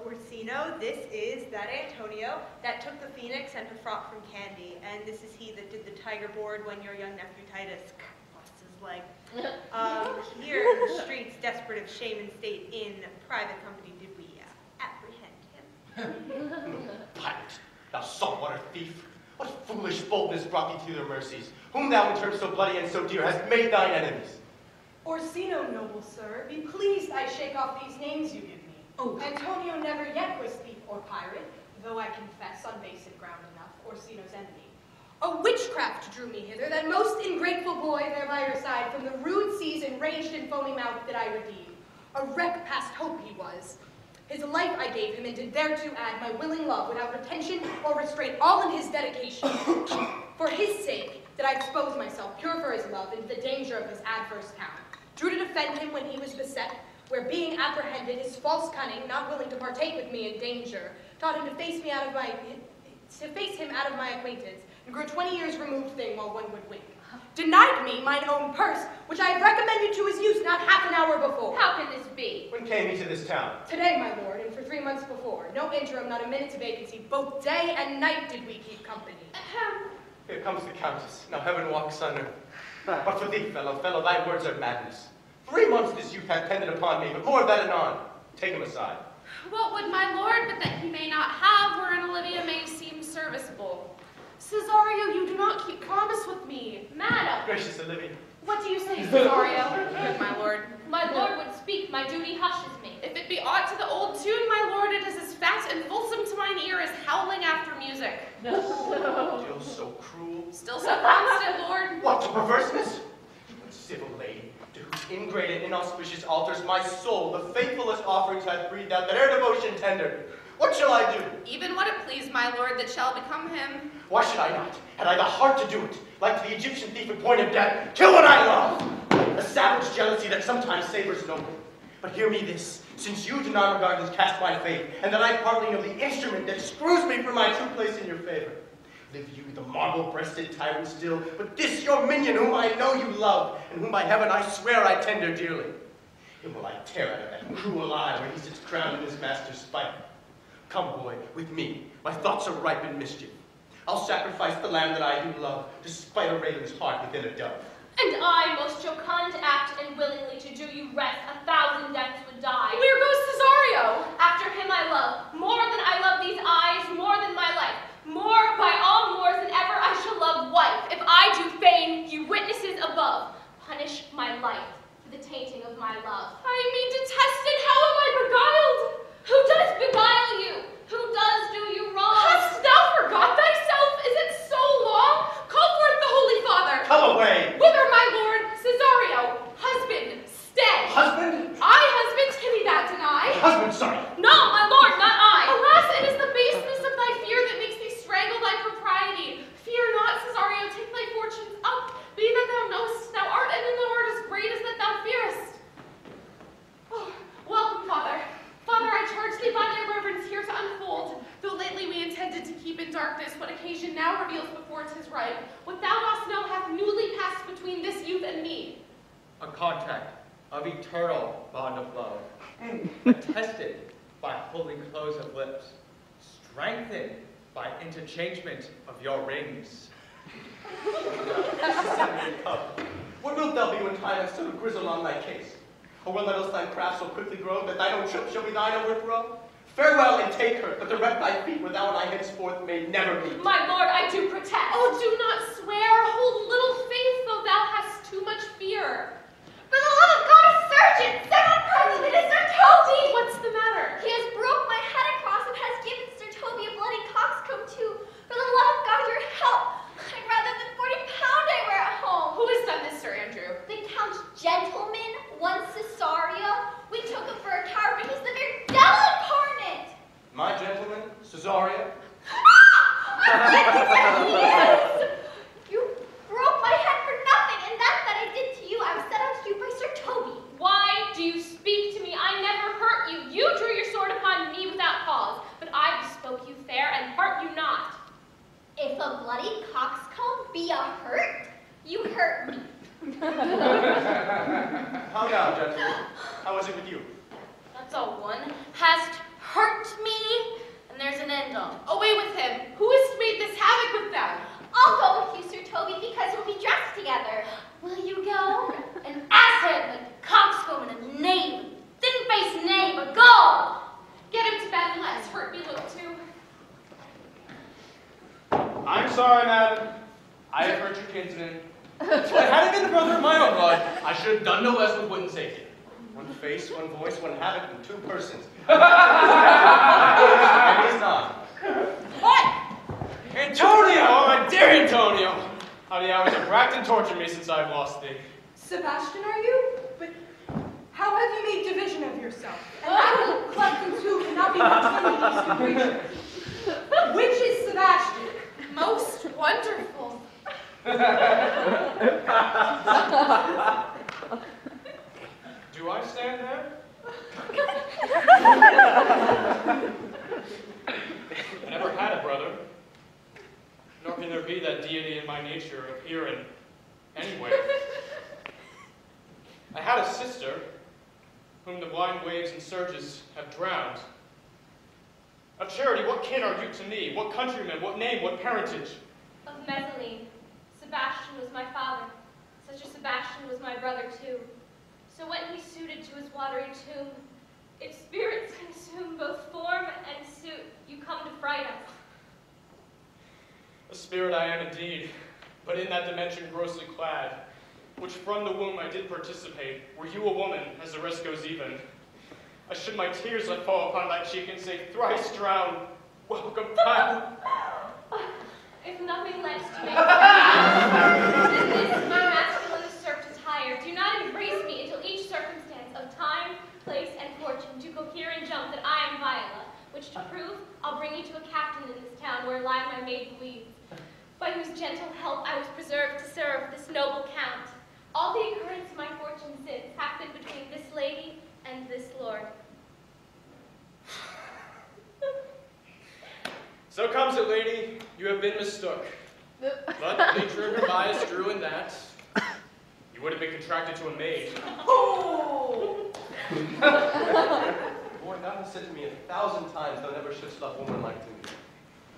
A: Orsino, this is that Antonio that took the phoenix and her frock from Candy, and this is he that did the tiger board when your young nephew Titus lost his leg. Here in the streets, desperate of shame and state, in private company did we apprehend him.
C: Pirate, thou saltwater thief, what foolish boldness brought thee to their mercies, whom thou in terms so bloody and so dear hast made thine enemies?
L: Orsino, noble sir, be pleased I shake off these names you give me. Oh. Antonio never yet was thief or pirate, though I confess on basic ground enough, Orsino's enemy. A witchcraft drew me hither, that most ingrateful boy there by your side, from the rude seas enraged and foamy mouth did I redeem. A wreck past hope he was. His life I gave him, and did thereto add my willing love, without retention or restraint, all in his dedication. For his sake did I expose myself, pure for his love, into the danger of his adverse town. Drew to defend him when he was beset, where being apprehended, his false cunning, not willing to partake with me in danger, taught him to face him out of my acquaintance, and grew 20 years removed thing while one would wink. Denied me mine own purse, which I had recommended to his use not half an hour before.
D: How can this be?
C: When came he to this town?
L: Today, my lord, and for 3 months before. No interim, not a minute's vacancy. Both day and night did we keep company.
C: Here comes the Countess. Now heaven walks under. But for thee, fellow, thy words are madness. 3 months this youth hath pended upon me, but more of that anon. Take him aside.
N: What would my lord but that he may not have, wherein Olivia may seem serviceable? Cesario, you do not keep promise with me.
D: Madam!
C: Gracious Olivia.
N: What do you say, Cesario? Good, my lord.
D: My lord would speak, my duty hushes me.
N: If it be aught to the old tune, my lord, it is as fat and fulsome to mine ear as howling after music.
C: Still so cruel.
N: Still so constant, lord.
C: What, to perverseness? Uncivil lady, to whose ingrate and inauspicious altars my soul, the faithfulest offerings hath breathed out, that ere devotion tendered. What shall I do?
N: Even what it please, my lord, that shall become him.
C: Why should I not? Had I the heart to do it, like the Egyptian thief at point of death, kill what I love! A savage jealousy that sometimes savors noble. But hear me this, since you do not regard this cast my faith, and that I partly know the instrument that screws me from my true place in your favor. Live you the marble-breasted tyrant still, but this your minion whom I know you love, and whom by heaven I swear I tender dearly. And will I tear out of that cruel eye where he sits crowned in his master's spite. Come, boy, with me. My thoughts are ripe in mischief. I'll sacrifice the lamb that I do love, despite a raven's heart within a dove.
D: And I, most jocund act, and willingly to do you rest, 1,000 deaths would die.
N: Where goes Cesario?
D: After him I love, more than I love these eyes, more than my life, more by all mores than ever I shall love wife. If I do feign, you witnesses above, punish my life for the tainting of my love.
N: I mean detested, how am I beguiled?
D: Who does beguile you? Who does do you wrong?
N: Hast thou forgot thyself? Is it so long? Call forth the Holy Father.
C: Come away.
N: Whither, my lord? Cesario, husband, stay.
C: Husband?
N: I, husband, can he that deny?
C: Husband, sorry.
D: No, my lord, not I.
N: Alas, it is the baseness of thy fear that makes thee strangle thy propriety. Fear not, Cesario, take thy fortunes up. Be that thou knowest thou art, and in thou art as great as that thou fearest. Oh, welcome, Father. Father, I charge thee by thy reverence here to unfold, though lately we intended to keep in darkness what occasion now reveals before 'tis ripe. What thou dost know hath newly passed between this youth and me.
O: A contract of eternal bond of love, attested by holy close of lips, strengthened by interchangement of your rings.
C: What wilt thou be when time hath so grizzled on thy case? Or when thou dost thine craft so quickly grow that thine own trip shall be thine overthrow? Farewell and take her, but direct thy feet where thou and I henceforth may never meet.
D: My lord, I do protest.
N: Oh, do not swear. Hold little faith, though thou hast too much fear.
H: For the love of God, a surgeon! Someone presently to Sir Toby!
N: What's the matter?
H: He has broke my head across and has given Sir Toby a bloody coxcomb too. For the love of God, your help! I'd rather than 40 pound I wear at home.
N: Who has done this, Sir Andrew?
H: The Count Gentleman, one Cesario. We took him for a coward, but he's the very devil incarnate.
C: My gentleman, Cesario.
H: Yes! You broke my head for nothing, and that I did to you, I was set out to you by Sir Toby.
D: Why do you speak to me? I never hurt you. You drew your sword upon me without cause, but I bespoke you fair and hurt you not.
H: If a bloody coxcomb be a hurt, you hurt me.
C: How now, gentlemen? How is it with you?
N: That's all one. Hast hurt
G: and there's an end on. Away with him. Who has made this havoc with them?
H: I'll go with you, Sir Toby, because we'll be dressed together.
G: Will you go? An asshead and a coxcomb and a knave. Thin-faced knave, a gull.
N: Get him to bed and let his hurt be looked to.
K: I'm sorry, madam. I have hurt your kinsman. If I hadn't been the brother of my own blood, I should have done no less with wooden safety.
C: One face, one voice, one habit, and 2 persons. And he's not.
K: What? Antonio! Oh, my dear Antonio! How the hours have racked and tortured me since I've lost thee.
L: Sebastian, are you? But how have you made division of yourself? And that little cleft in two cannot be contained in Eastern creature. Which is Sebastian?
N: Most wonderful.
K: Do I stand there? I never had a brother, nor can there be that deity in my nature appearing anywhere. I had a sister, whom the blind waves and surges have drowned. Of charity, what kin are you to me? What countrymen, what name, what parentage?
D: Of Mesaline. Sebastian was my father. Such a Sebastian was my brother too. So when he suited to his watery tomb, if spirits consume both form and suit, you come to fright us.
K: A spirit I am indeed, but in that dimension grossly clad, which from the womb I did participate, were you a woman, as the rest goes even. I should my tears let fall upon thy cheek and say, thrice drowned, welcome back.
D: If nothing less to make than this my masculine usurped attire, do not embrace me until each circumstance of time, place, and fortune do cohere and jump that I am Viola, which to prove, I'll bring you to a captain in this town where lie my maiden weeds, by whose gentle help I was preserved to serve this noble count. All the occurrence of my fortune since hath been between this lady and this lord.
K: So comes it, lady, you have been mistook. But nature and her bias drew in that you would have been contracted to a maid.
L: Oh!
C: Boy, thou hast said to me 1,000 times thou never shouldst love woman like to me.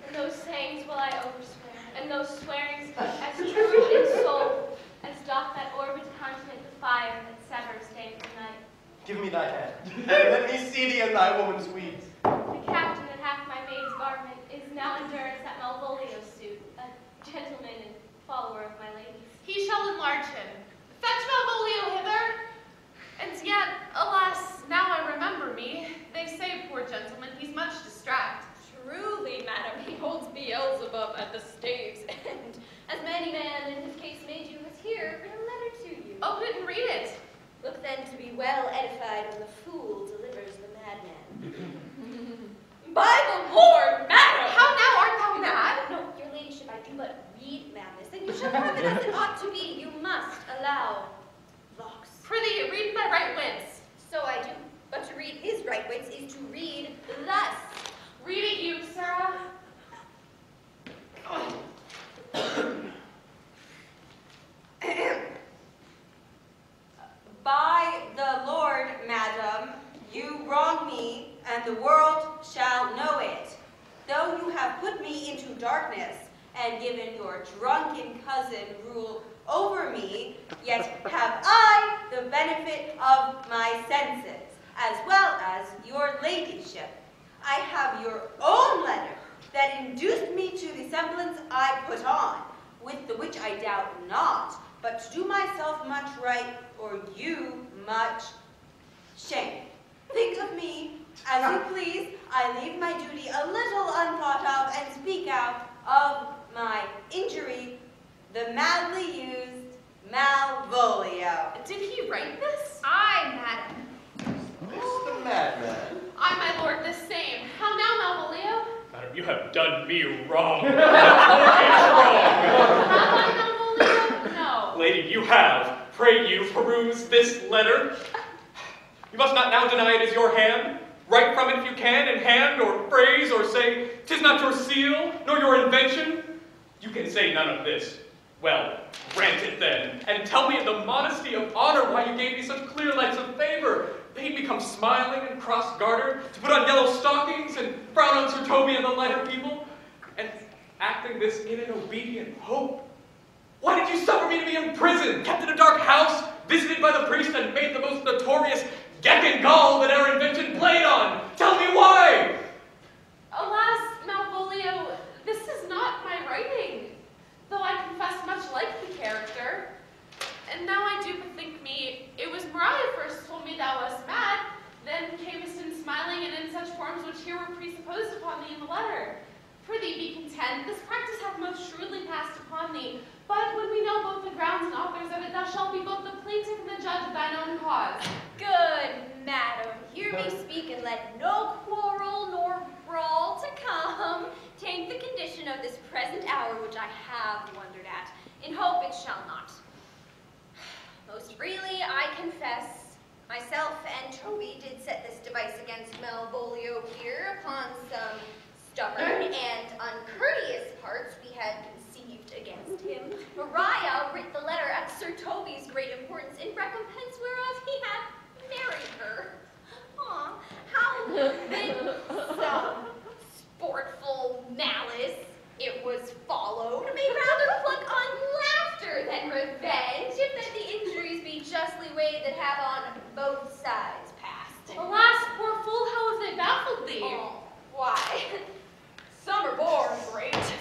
D: And those sayings will I overswear, and those swearings as true in soul as doth that orbed continent the fire that severs day from night.
C: Give me thy hand, and let me see thee in thy woman's weeds.
D: The captain that hath my maid's garment is now in durance at Malvolio's suit, a gentleman and follower of my lady's.
N: He shall enlarge him. Fetch Malvolio hither. And yet, alas, now I remember me. They say, poor gentleman, he's much distract.
M: Truly, madam, he holds Beelzebub at the stave's end. As many man in his case made you has here written a letter to you.
N: Open it and read it.
M: Look then to be well edified when the fool delivers the madman. By the Lord, madam!
N: How now, art thou mad?
M: No, your ladyship, I do but read madness, and you shall have it as it ought to be. You must allow vox.
N: Prithee, read thy right wits.
M: So I do, but to read his right wits is to read thus.
N: Read it you, Sara.
E: By the Lord, madam, you wrong me, and the world shall know it. Though you have put me into darkness, and given your drunken cousin rule over me, yet have I the benefit of my senses, as well as your ladyship. I have your own letter that induced me to the semblance I put on, with the which I doubt not, but to do myself much right, or you much shame. Think of me as you please. I leave my duty a little unthought of, and speak out of my injury, the madly used Malvolio.
N: Did he write this?
M: Aye, madam.
C: This the madman.
N: I, my lord, the same. How now, Malvolio?
I: Madam, you have done me wrong.
N: Have I, Malvolio? No.
I: Lady, you have. Pray you, peruse this letter. You must not now deny it is your hand. Write from it if you can, in hand or phrase, or say, 'tis not your seal, nor your invention. You can say none of this. Well, grant it then, and tell me in the modesty of honor why you gave me such clear lights of favor, bade me become smiling and cross-gartered, to put on yellow stockings and frown on Sir Toby and the lighter people, and acting this in an obedient hope? Why did you suffer me to be imprisoned, kept in a dark house, visited by the priest, and made the most notorious geck and gall that our invention played on? Tell me why!
N: Alas, Malvolio, this is not my writing, though I confess much like the character. And now I do bethink me, it was Mariah first told me thou wast mad, then camest in smiling and in such forms which here were presupposed upon thee in the letter. Prithee be content, this practice hath most shrewdly passed upon thee, but when we know both the grounds and authors of it, thou shalt be both the plaintiff and the judge of thine own cause.
H: Good, madam, hear me speak, and let no quarrel nor brawl to come taint the condition of this present hour which I have wondered at, in hope it shall not. Most freely I confess, myself and Toby did set this device against Malvolio here upon some stubborn and uncourteous parts we had conceived against him. Mariah writ the letter at Sir Toby's great importance, in recompense whereof he had married her. Aw, how with some sportful malice it was followed, may rather pluck on laughter than revenge, if that the injuries be justly weighed that have on both sides passed.
N: Alas, poor fool, how have they baffled thee?
H: Oh, why?
M: Some are born great,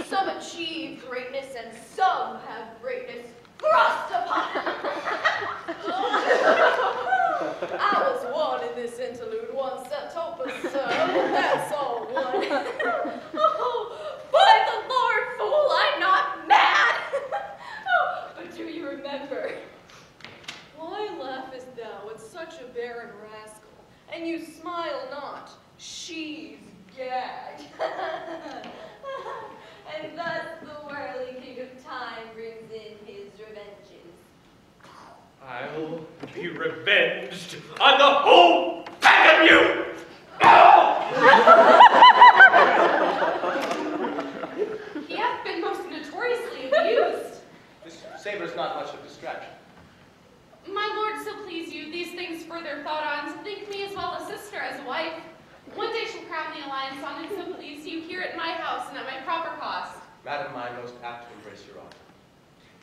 M: some achieve greatness, and some have greatness thrust upon them. I was one in this interlude, one septopus, sir, that's all one. Oh, by the Lord, fool, I'm not mad. Oh, but do you remember? Why laughest thou at such a barren rascal, and you smile not? She's gagged.
H: And thus the whirly king of time brings in his revenges.
I: I'll be revenged on the whole pack of you!
N: He hath been most notoriously abused.
C: This savors not much of distraction.
N: My lord, so please you, these things further thought on, to think me as well a sister as a wife. One day shall crown the alliance on, and so please you, here at my house and at my proper cost.
C: Madam, I am most apt to embrace your honor.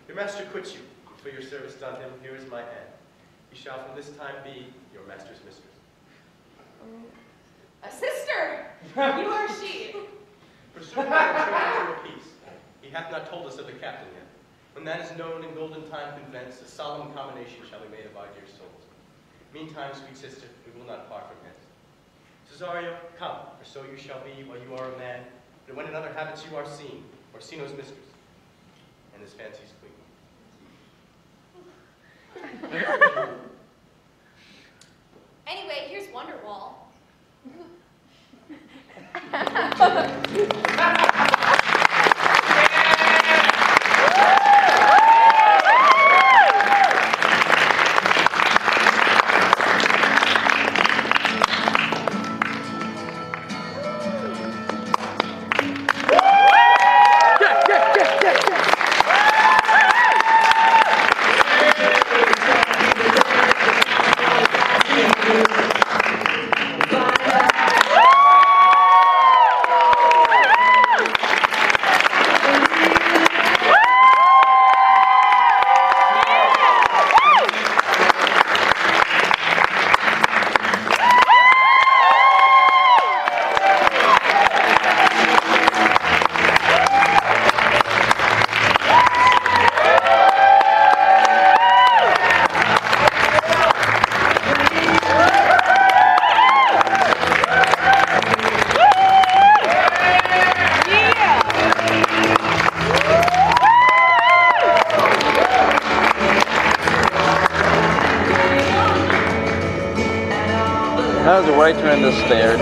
C: Your master quits you, and for your service done him, here is my hand. He shall from this time be your master's mistress.
N: A sister! You are she.
C: Pursue a peace. He hath not told us of the captain yet. When that is known and golden time convinced, a solemn combination shall be made of our dear souls. Meantime, sweet sister, we will not part from hence. Cesario, come, for so you shall be while you are a man, but when in other habits you are seen, Orsino's mistress, and his fancy's queen.
H: Anyway, here's Wonderwall.
Q: How's the waiter in the stair,